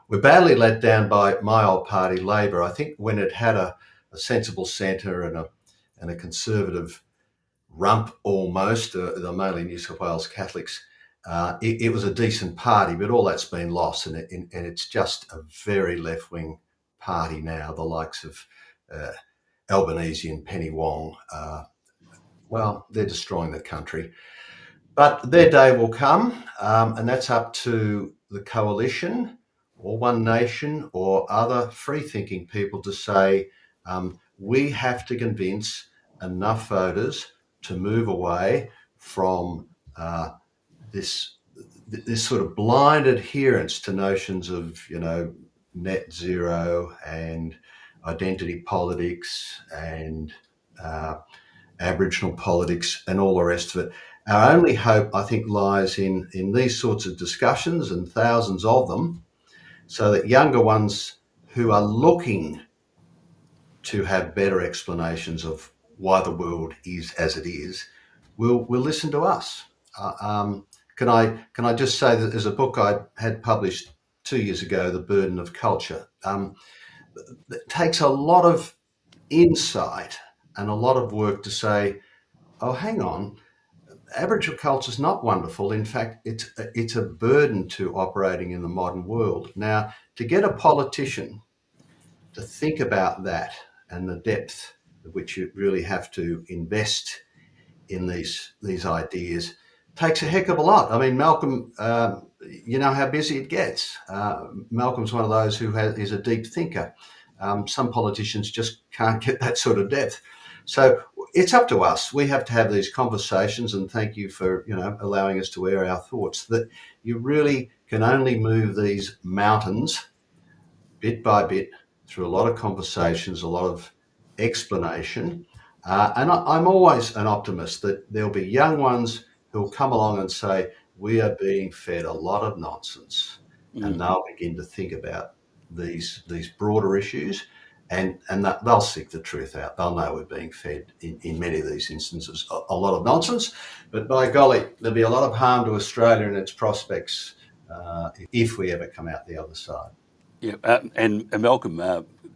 S8: We're badly let down by my old party, Labor. I think when it had a sensible centre and a conservative rump almost, they're mainly New South Wales Catholics, it was a decent party, but all that's been lost, and it's just a very left-wing party now, the likes of Albanese and Penny Wong. Well, they're destroying the country. But their day will come, and that's up to the coalition or One Nation or other free-thinking people to say, we have to convince enough voters to move away from this sort of blind adherence to notions of, net zero and identity politics and Aboriginal politics and all the rest of it. Our only hope, I think, lies in these sorts of discussions, and thousands of them, so that younger ones who are looking to have better explanations of why the world is as it is will listen to us. Can I just say that there's a book I had published 2 years ago, The Burden of Culture. It takes a lot of insight and a lot of work to say, oh, hang on, Aboriginal culture is not wonderful. In fact, it's a burden to operating in the modern world. Now, to get a politician to think about that and the depth at which you really have to invest in these ideas takes a heck of a lot. I mean, Malcolm, you know how busy it gets. Malcolm's one of those who is a deep thinker. Some politicians just can't get that sort of depth. So it's up to us. We have to have these conversations, and thank you for allowing us to air our thoughts. That you really can only move these mountains bit by bit through a lot of conversations, a lot of explanation. I'm always an optimist that there'll be young ones who'll come along and say, we are being fed a lot of nonsense. And they'll begin to think about these broader issues, and they'll seek the truth out. They'll know we're being fed, in many of these instances, a lot of nonsense. But by golly, there'll be a lot of harm to Australia and its prospects if we ever come out the other side.
S5: Yeah, and Malcolm,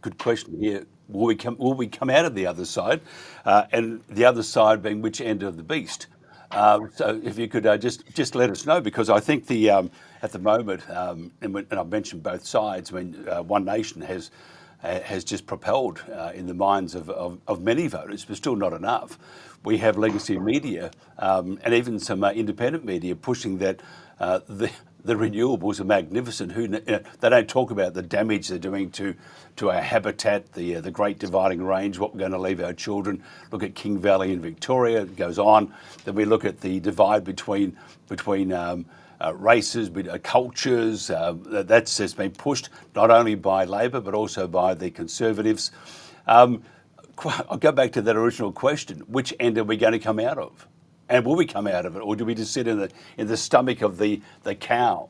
S5: good question here. Will we come out of the other side, and the other side being which end of the beast? So if you could just let us know, because I think the at the moment, and I've mentioned both sides. I mean, One Nation has just propelled in the minds of many voters, but still not enough. We have legacy media and even some independent media pushing that the renewables are magnificent. They don't talk about the damage they're doing to our habitat, the Great Dividing Range, what we're going to leave our children. Look at King Valley in Victoria. It goes on. Then we look at the divide between races, cultures. That's just been pushed not only by Labor but also by the Conservatives. I'll go back to that original question: which end are we going to come out of? And will we come out of it, or do we just sit in the stomach of the cow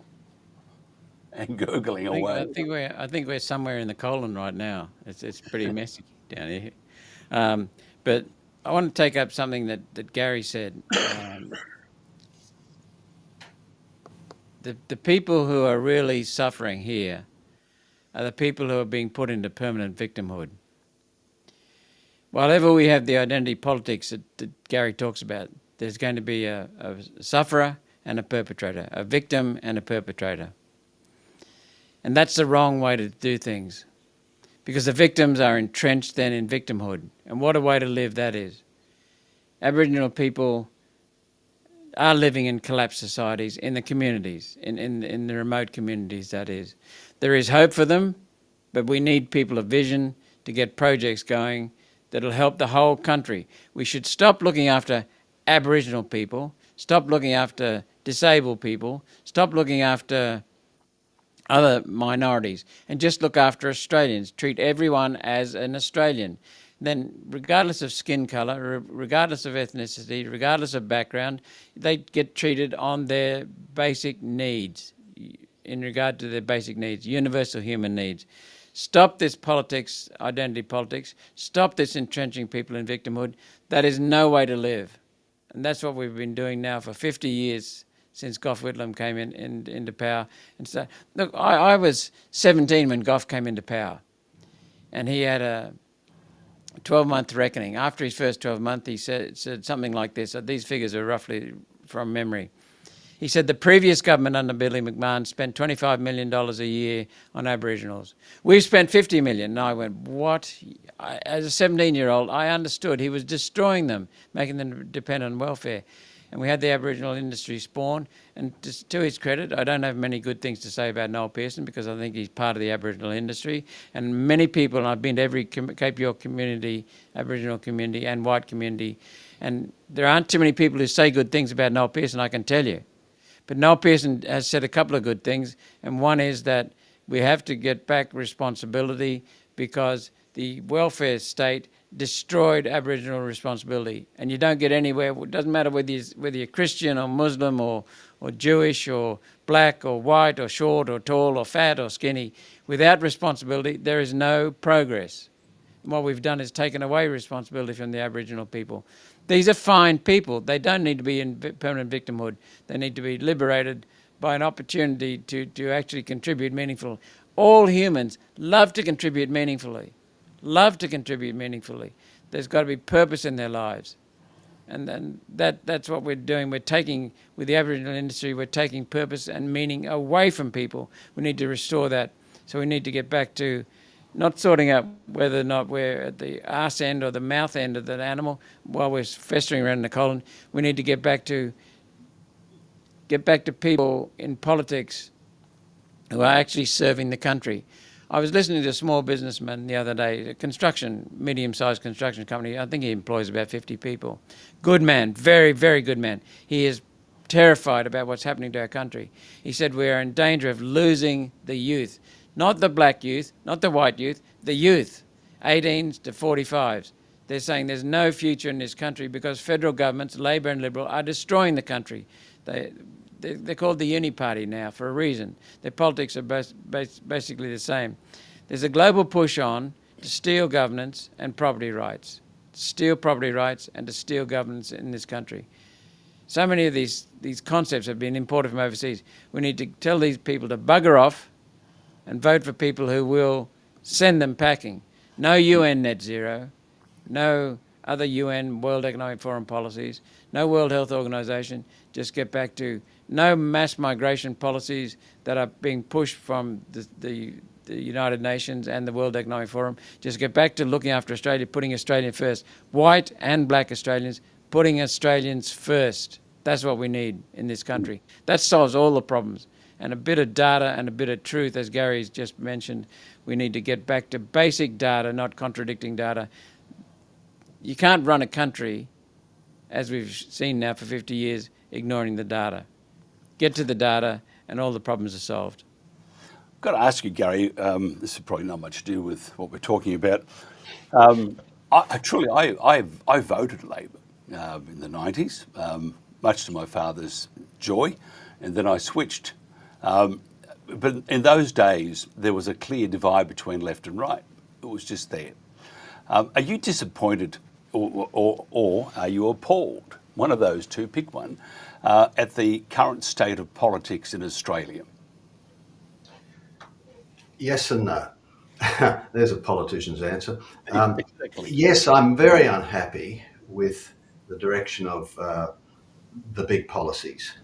S5: and gurgling away?
S6: I think we're somewhere in the colon right now. It's pretty messy down here. But I want to take up something that Gary said. The people who are really suffering here are the people who are being put into permanent victimhood. While ever we have the identity politics that Gary talks about, there's going to be a sufferer and a perpetrator, a victim and a perpetrator. And that's the wrong way to do things, because the victims are entrenched then in victimhood. And what a way to live that is. Aboriginal people are living in collapsed societies, in the communities, in the remote communities, that is. There is hope for them, but we need people of vision to get projects going that'll help the whole country. We should stop looking after Aboriginal people, stop looking after disabled people, stop looking after other minorities, and just look after Australians. Treat everyone as an Australian. Then, regardless of skin colour, regardless of ethnicity, regardless of background, they get treated on their basic needs, in regard to their basic needs, universal human needs. Stop this politics, identity politics. Stop this entrenching people in victimhood. That is no way to live. And that's what we've been doing now for 50 years since Gough Whitlam came into power. And so, look, I was 17 when Gough came into power, and he had a 12-month reckoning. After his first 12 months, he said something like this. These figures are roughly from memory. He said the previous government under Billy McMahon spent $25 million a year on Aboriginals. We've spent $50 million. And I went, what? As a 17-year-old, I understood he was destroying them, making them dependent on welfare. And we had the Aboriginal industry spawn. And to his credit, I don't have many good things to say about Noel Pearson, because I think he's part of the Aboriginal industry. And many people, and I've been to every Cape York community, Aboriginal community and white community, and there aren't too many people who say good things about Noel Pearson, I can tell you. But Noel Pearson has said a couple of good things, and one is that we have to get back responsibility, because the welfare state destroyed Aboriginal responsibility, and you don't get anywhere. It doesn't matter whether you're Christian or Muslim or Jewish or black or white or short or tall or fat or skinny. Without responsibility, there is no progress. And what we've done is taken away responsibility from the Aboriginal people. These are fine people. They don't need to be in permanent victimhood. They need to be liberated by an opportunity to actually contribute meaningfully. All humans love to contribute meaningfully. Love to contribute meaningfully. There's got to be purpose in their lives. And then that's what we're doing. We're taking, with the Aboriginal industry, we're taking purpose and meaning away from people. We need to restore that. So we need to get back to not sorting out whether or not we're at the arse end or the mouth end of that animal while we're festering around in the colon. We need to get back to people in politics who are actually serving the country. I was listening to a small businessman the other day, medium-sized construction company. I think he employs about 50 people. Good man, very, very good man. He is terrified about what's happening to our country. He said we are in danger of losing the youth. Not the black youth, not the white youth, the youth, 18s to 45s. They're saying there's no future in this country because federal governments, Labor and Liberal, are destroying the country. They're called the Uni Party now for a reason. Their politics are basically the same. There's a global push on to steal governance and property rights. To steal property rights and to steal governance in this country. So many of these concepts have been imported from overseas. We need to tell these people to bugger off and vote for people who will send them packing. No UN net zero, no other UN World Economic Forum policies, no World Health Organization. Just get back to no mass migration policies that are being pushed from the United Nations and the World Economic Forum. Just get back to looking after Australia, putting Australia first. White and black Australians, putting Australians first. That's what we need in this country. That solves all the problems. And a bit of data and a bit of truth, as Gary's just mentioned. We need to get back to basic data, not contradicting data. You can't run a country, as we've seen now for 50 years, ignoring the data. Get to the data and all the problems are solved.
S5: I've got to ask you, Gary, this is probably not much to do with what we're talking about. I voted Labor in the 90s, much to my father's joy, and then I switched. But in those days, there was a clear divide between left and right. It was just there. Are you disappointed or are you appalled? One of those two, pick one, at the current state of politics in Australia?
S8: Yes and no. There's a politician's answer.
S5: Exactly.
S8: Yes, I'm very unhappy with the direction of the big policies.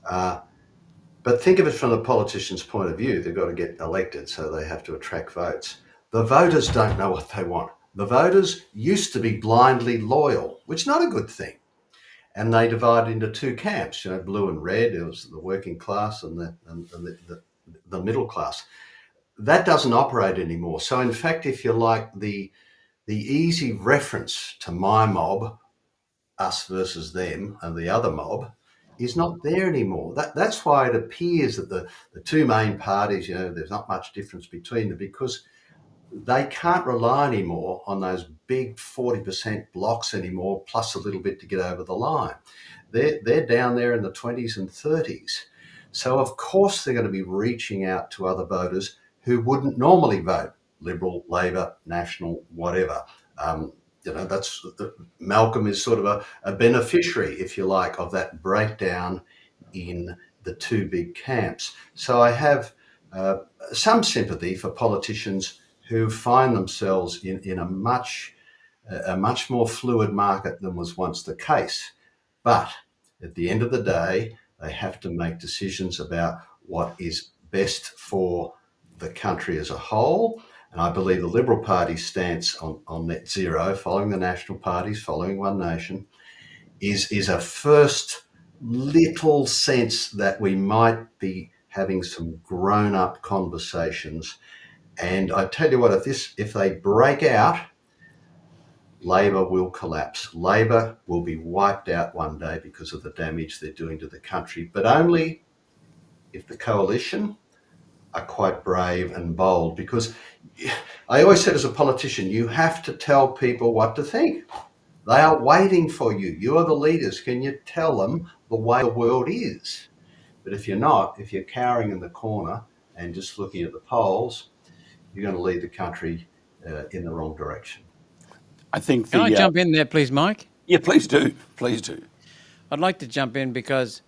S8: But think of it from the politician's point of view. They've got to get elected, so they have to attract votes. The voters don't know what they want. The voters used to be blindly loyal, which is not a good thing. And they divided into two camps, blue and red. It was the working class and the middle class. That doesn't operate anymore. So in fact, if you like, the easy reference to my mob, us versus them, and the other mob, is not there anymore. That's why it appears that the two main parties, there's not much difference between them, because they can't rely anymore on those big 40% blocks anymore, plus a little bit to get over the line. They're down there in the 20s and 30s. So of course they're going to be reaching out to other voters who wouldn't normally vote, Liberal, Labor, National, whatever. Malcolm is sort of a beneficiary, if you like, of that breakdown in the two big camps. So I have some sympathy for politicians who find themselves in a much more fluid market than was once the case. But at the end of the day, they have to make decisions about what is best for the country as a whole. And I believe the Liberal Party's stance on net zero, following the national parties, following One Nation, is a first little sense that we might be having some grown-up conversations. And I tell you what, if they break out, Labor will collapse. Labor will be wiped out one day because of the damage they're doing to the country, but only if the coalition are quite brave and bold, because I always said as a politician, you have to tell people what to think. They are waiting for you. You are the leaders. Can you tell them the way the world is? But if you're not, if you're cowering in the corner and just looking at the polls, you're going to lead the country in the wrong direction.
S5: I think.
S6: Can I jump in there, please, Mike?
S5: Yeah, please do. Please do.
S6: I'd like to jump in because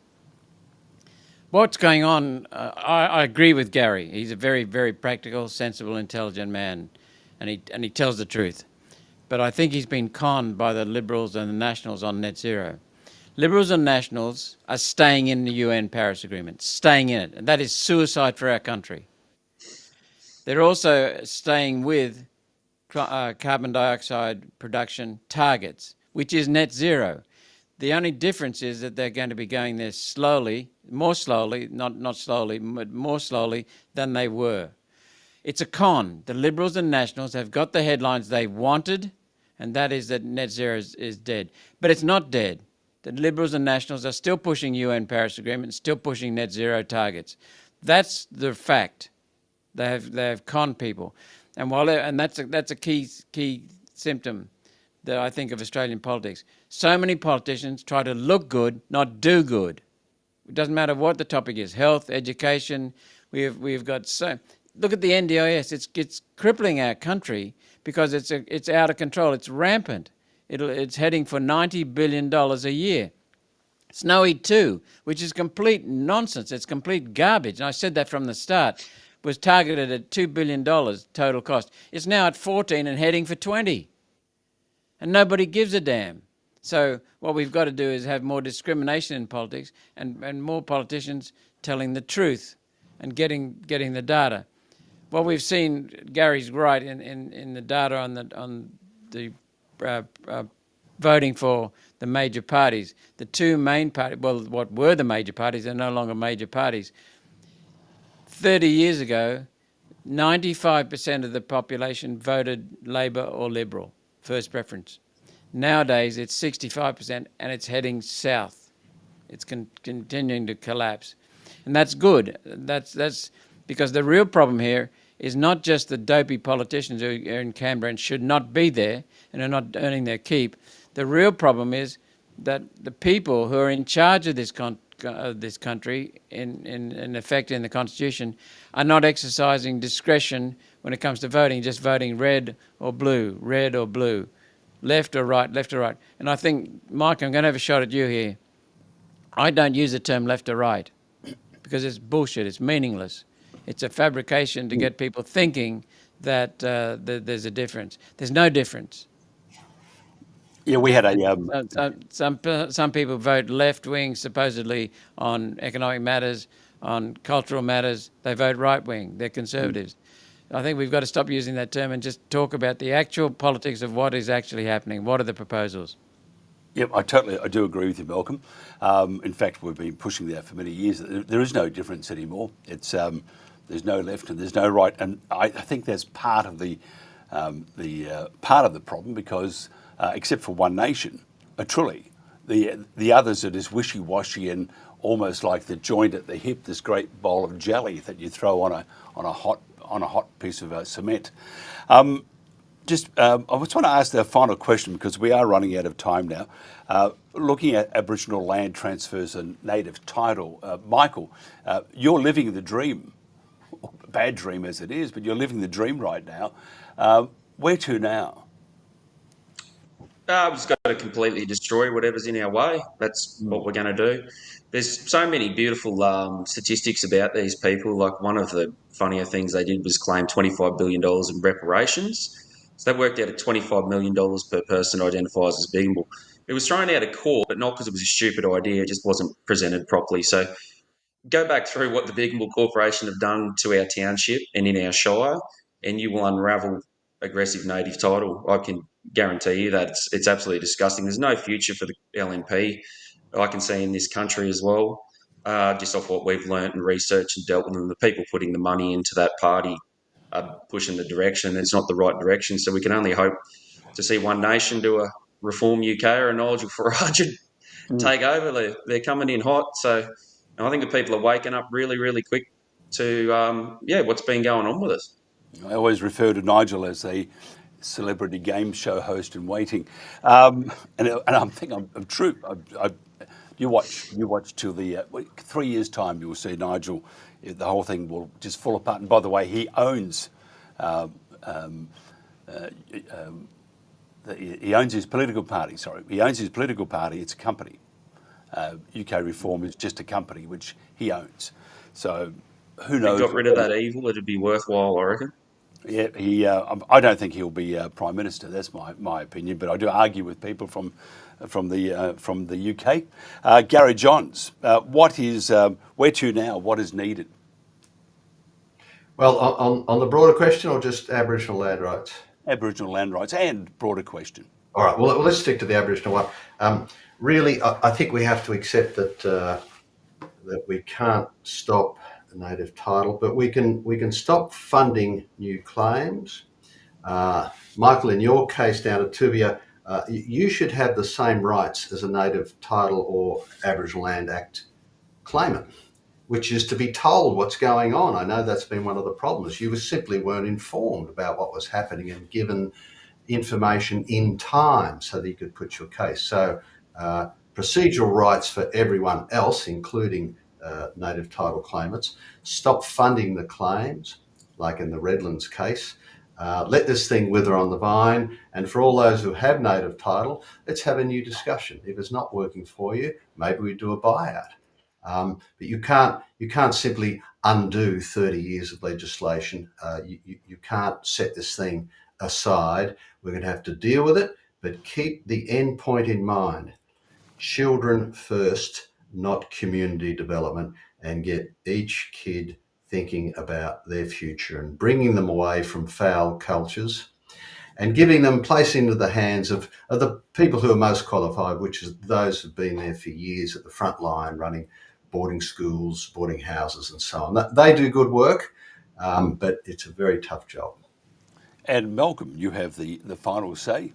S6: what's going on, I agree with Gary. He's a very, very practical, sensible, intelligent man, and he tells the truth. But I think he's been conned by the Liberals and the Nationals on net zero. Liberals and Nationals are staying in the UN Paris Agreement, staying in it, and that is suicide for our country. They're also staying with carbon dioxide production targets, which is net zero. The only difference is that they're going to be going there slowly, more slowly, not slowly, but more slowly than they were. It's a con. The Liberals and Nationals have got the headlines they wanted, and that is that net zero is dead. But it's not dead. The Liberals and Nationals are still pushing UN Paris Agreement, still pushing net zero targets. That's the fact. They have conned people, and that's a key symptom that I think of Australian politics. So many politicians try to look good, not do good. It doesn't matter what the topic is: health, education. We've got so. Look at the NDIS. It's crippling our country because it's out of control. It's rampant. It's heading for $90 billion a year. Snowy 2, which is complete nonsense. It's complete garbage. And I said that from the start. Was targeted at $2 billion total cost. It's now at 14 and heading for 20. And nobody gives a damn. So what we've got to do is have more discrimination in politics and more politicians telling the truth and getting the data. What we've seen, Gary's right in the data on the voting for the major parties. The two main parties, well, what were the major parties, are no longer major parties. 30 years ago, 95% of the population voted Labor or Liberal, first preference. Nowadays, it's 65% and it's heading south. It's continuing to collapse. And that's good. That's because the real problem here is not just the dopey politicians who are in Canberra and should not be there and are not earning their keep. The real problem is that the people who are in charge of this country, in effect in the Constitution, are not exercising discretion when it comes to voting, just voting red or blue, left or right. And I think, Mike, I'm going to have a shot at you here. I don't use the term left or right because it's bullshit, it's meaningless. It's a fabrication to get people thinking that there's a difference. There's no difference.
S5: Yeah, we had a
S6: some people vote left wing supposedly on economic matters, on cultural matters. They vote right wing. They're conservatives. I think we've got to stop using that term and just talk about the actual politics of what is actually happening. What are the proposals?
S5: Yep, I do agree with you, Malcolm. In fact, we've been pushing that for many years. There is no difference anymore. It's there's no left and there's no right, and I think that's part of the problem because except for One Nation, truly, the others are just wishy-washy and almost like the joint at the hip, this great bowl of jelly that you throw on a hot piece of cement. I just want to ask the final question because we are running out of time now. Looking at Aboriginal land transfers and native title, Michael, you're living the dream, bad dream as it is, but you're living the dream right now. Where to now?
S7: We've just got to completely destroy whatever's in our way. That's what we're going to do. There's so many beautiful statistics about these people. Like one of the funnier things they did was claim $25 billion in reparations. So that worked out at $25 million per person who identifies as Beagle. It was thrown out of court, but not because it was a stupid idea. It just wasn't presented properly. So go back through what the Beagle Corporation have done to our township and in our shire, and you will unravel aggressive native title. I can guarantee you that it's absolutely disgusting. There's no future for the LNP I can see in this country as well, just off what we've learnt and researched and dealt with, and the people putting the money into that party are pushing the direction. It's not the right direction, so we can only hope to see One Nation do a Reform UK or a Knowledge for 100 take over. They're coming in hot, so I think the people are waking up really, really quick to what's been going on with us.
S5: I always refer to Nigel as a celebrity game show host in waiting, and I think I'm true. You watch till the 3 years' time, you will see Nigel. The whole thing will just fall apart. And by the way, he owns he owns his political party. Sorry, he owns his political party. It's a company. UK Reform is just a company which he owns. So who knows?
S7: If he got rid of that evil, it'd be worthwhile, I reckon.
S5: Yeah, I don't think he'll be Prime Minister. That's my opinion. But I do argue with people from the UK. Gary Johns, what is where to now? What is needed?
S8: Well, on the broader question or just Aboriginal land rights?
S5: Aboriginal land rights and broader question.
S8: All right. Well, let's stick to the Aboriginal one. Really, I think we have to accept that we can't stop native title, but we can stop funding new claims. Michael, in your case down at Tuvia, you should have the same rights as a native title or Aboriginal Land Act claimant, which is to be told what's going on. I know that's been one of the problems. You simply weren't informed about what was happening and given information in time so that you could put your case. So procedural rights for everyone else, including native title claimants. Stop funding the claims, like in the Redlands case. Let this thing wither on the vine. And for all those who have native title, let's have a new discussion. If it's not working for you, maybe we do a buyout. But you can't simply undo 30 years of legislation. You can't set this thing aside. We're going to have to deal with it, but keep the end point in mind. Children first, not community development, and get each kid thinking about their future and bringing them away from foul cultures and giving them, placing into the hands of the people who are most qualified, which is those who've been there for years at the front line running boarding schools, boarding houses and so on. They do good work, but it's a very tough job. And
S5: Malcolm, you have the final say.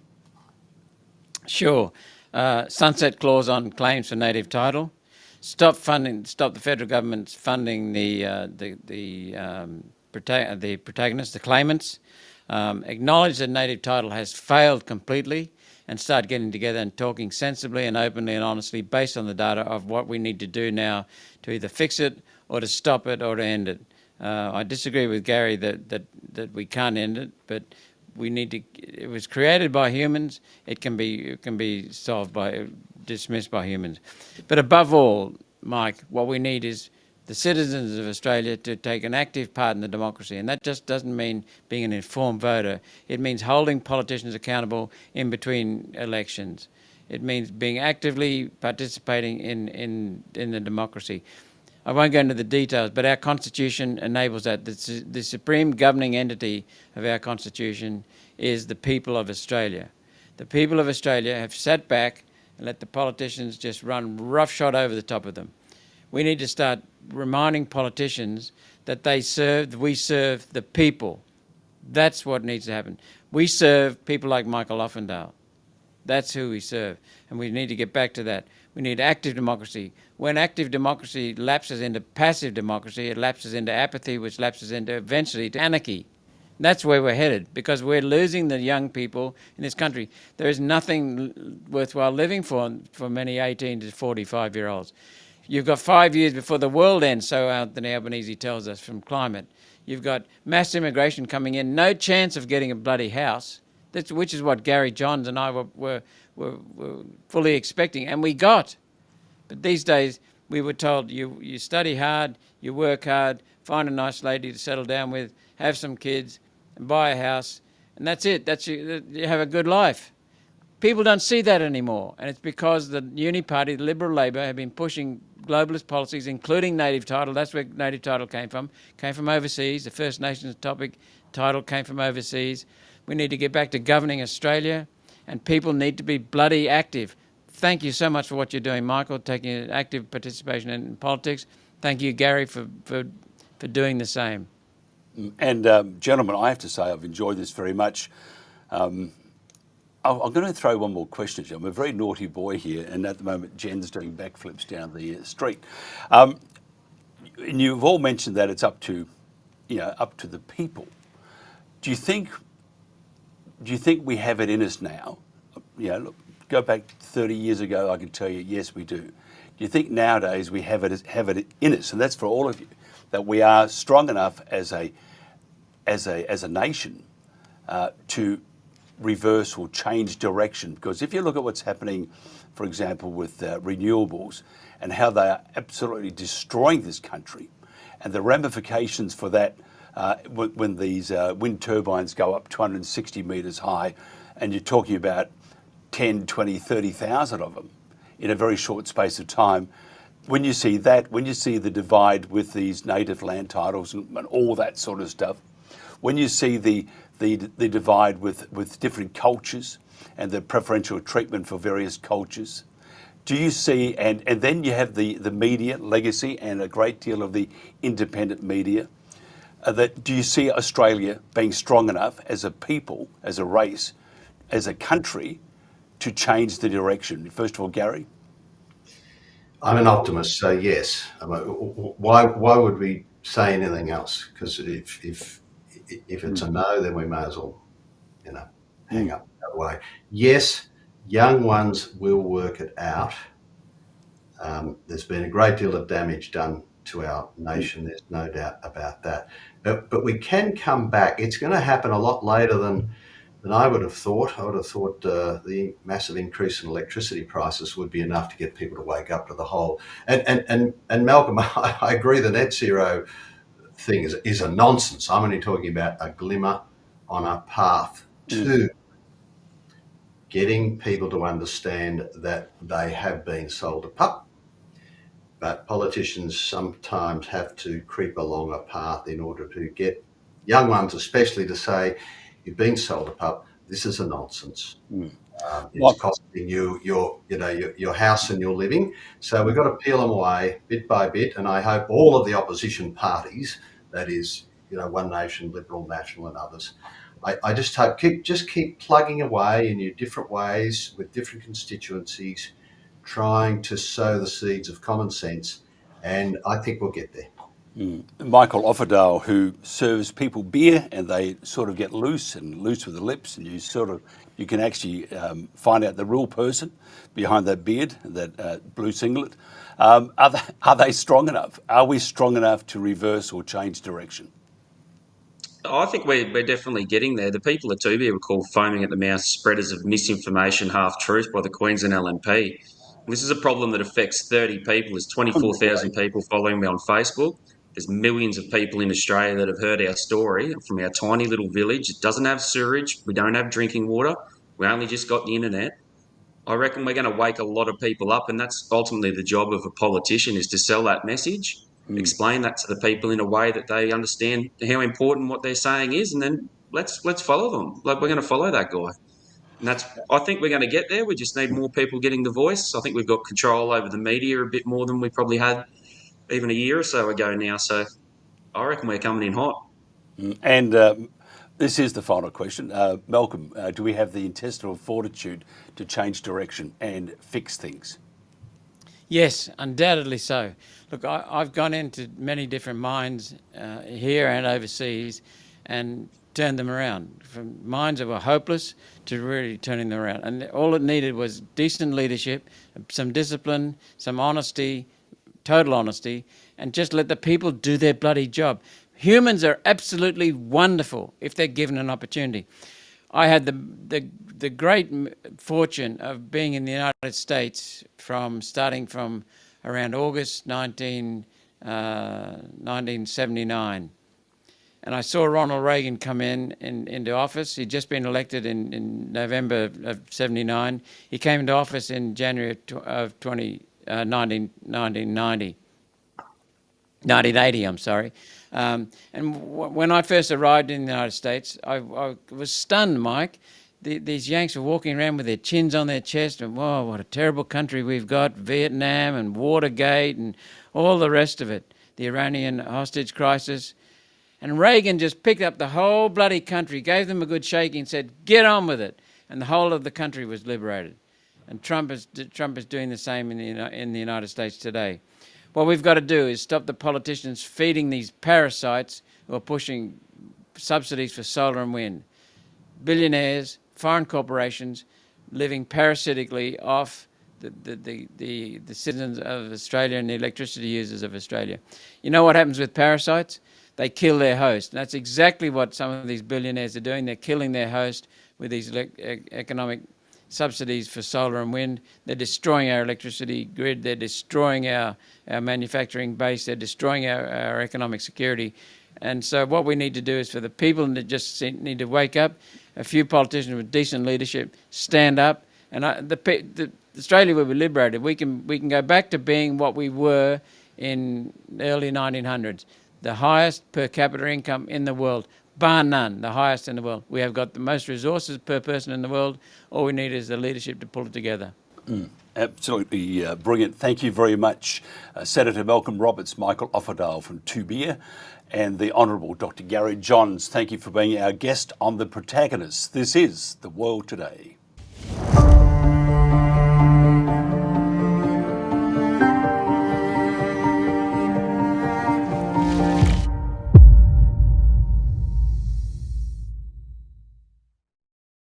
S6: Sure. Sunset clause on claims for native title. Stop the federal government's funding the protagonists, the claimants. Acknowledge that native title has failed completely and start getting together and talking sensibly and openly and honestly based on the data of what we need to do now to either fix it or to stop it or to end it. I disagree with Gary that we can't end it, but we need to. It was created by humans. It can be dismissed by humans. But above all, Mike, what we need is the citizens of Australia to take an active part in the democracy, and that just doesn't mean being an informed voter. It means holding politicians accountable in between elections. It means being actively participating in the democracy. I won't go into the details, but our Constitution enables that. The supreme governing entity of our Constitution is the people of Australia. The people of Australia have sat back and let the politicians just run roughshod over the top of them. We need to start reminding politicians that we serve the people. That's what needs to happen. We serve people like Michael Offendale. That's who we serve, and we need to get back to that. We need active democracy. When active democracy lapses into passive democracy, it lapses into apathy, which lapses into eventually to anarchy. And that's where we're headed, because we're losing the young people in this country. There is nothing worthwhile living for many 18 to 45-year-olds. You've got 5 years before the world ends, so Anthony Albanese tells us, from climate. You've got mass immigration coming in, no chance of getting a bloody house, which is what Gary Johns and I were fully expecting, and we got. But these days, we were told you study hard, you work hard, find a nice lady to settle down with, have some kids, and buy a house, and that's it. You have a good life. People don't see that anymore, and it's because the Uni Party, the Liberal Labor, have been pushing globalist policies, including native title. That's where native title came from overseas. The First Nations title came from overseas. We need to get back to governing Australia, and people need to be bloody active. Thank you so much for what you're doing, Michael, taking an active participation in politics. Thank you, Gary, for doing the same.
S5: And gentlemen, I have to say I've enjoyed this very much. I'm going to throw one more question at you. I'm a very naughty boy here, and at the moment Jen's doing backflips down the street. And you've all mentioned that it's up to the people. Do you think we have it in us now? Look, go back 30 years ago, I can tell you, yes, we do. Do you think nowadays we have it in us, and that's for all of you, that we are strong enough as a nation to reverse or change direction? Because if you look at what's happening, for example, with renewables and how they are absolutely destroying this country, and the ramifications for that when these wind turbines go up 260 metres high, and you're talking about 10, 20, 30,000 of them in a very short space of time. When you see that, when you see the divide with these native land titles and all that sort of stuff, when you see the divide with different cultures and the preferential treatment for various cultures, Do you see, and then you have the media legacy and a great deal of the independent media, do you see Australia being strong enough as a people, as a race, as a country, to change the direction? First of all, Gary?
S8: I'm an optimist, so yes. I mean, why would we say anything else? Because if it's a no, then we may as well, hang up that way. Yes, young ones will work it out. There's been a great deal of damage done to our nation. There's no doubt about that. But we can come back. It's going to happen a lot later than I would have thought. I would have thought the massive increase in electricity prices would be enough to get people to wake up to the whole. And Malcolm, I agree the net zero thing is a nonsense. I'm only talking about a glimmer on a path to getting people to understand that they have been sold a pup. But politicians sometimes have to creep along a path in order to get young ones, especially, to say, "You've been sold a pup. This is a nonsense. It's costing you your house and your living." So we've got to peel them away bit by bit. And I hope all of the opposition parties, that is, One Nation, Liberal, National, and others, I just hope keep plugging away in your different ways with different constituencies, trying to sow the seeds of common sense, and I think we'll get there.
S5: Michael Offerdale, who serves people beer, and they sort of get loose with the lips, and you can actually find out the real person behind that beard, that blue singlet. Are they strong enough? Are we strong enough to reverse or change direction?
S7: I think we're definitely getting there. The people at Tubi were called foaming at the mouth spreaders of misinformation, half-truth by the Queensland LNP. This is a problem that affects 30 people. There's 24,000 people following me on Facebook. There's millions of people in Australia that have heard our story from our tiny little village. It doesn't have sewage. We don't have drinking water. We only just got the internet. I reckon we're going to wake a lot of people up, and that's ultimately the job of a politician, is to sell that message, explain that to the people in a way that they understand how important what they're saying is, and then let's follow them. Like, we're going to follow that guy. And I think we're going to get there. We just need more people getting the voice. I think we've got control over the media a bit more than we probably had even a year or so ago now. So I reckon we're coming in hot.
S5: And this is the final question. Malcolm, do we have the intestinal fortitude to change direction and fix things?
S6: Yes, undoubtedly so. Look, I've gone into many different mines here and overseas and turned them around, from mines that were hopeless to really turning them around. And all it needed was decent leadership, some discipline, some honesty, total honesty, and just let the people do their bloody job. Humans are absolutely wonderful if they're given an opportunity. I had the great fortune of being in the United States starting from around August 1979. And I saw Ronald Reagan come into office. He'd just been elected in November of 79. He came into office in January of 1980, I'm sorry. And when I first arrived in the United States, I was stunned, Mike. These Yanks were walking around with their chins on their chest, and whoa, what a terrible country we've got, Vietnam and Watergate and all the rest of it, the Iranian hostage crisis. And Reagan just picked up the whole bloody country, gave them a good shaking, and said, "Get on with it." And the whole of the country was liberated. And Trump is doing the same in the United States today. What we've got to do is stop the politicians feeding these parasites who are pushing subsidies for solar and wind. Billionaires, foreign corporations, living parasitically off the citizens of Australia and the electricity users of Australia. You know what happens with parasites? They kill their host. And that's exactly what some of these billionaires are doing. They're killing their host with these economic subsidies for solar and wind. They're destroying our electricity grid. They're destroying our manufacturing base. They're destroying our economic security. And so what we need to do is for the people that just need to wake up, a few politicians with decent leadership, stand up. And Australia will be liberated. We can go back to being what we were in the early 1900s. The highest per capita income in the world, bar none, the highest in the world. We have got the most resources per person in the world. All we need is the leadership to pull it together.
S5: Absolutely brilliant. Thank you very much, Senator Malcolm Roberts, Michael Offerdale from Tubia, and the Honourable Dr. Gary Johns. Thank you for being our guest on The Protagonists. This is The World Today.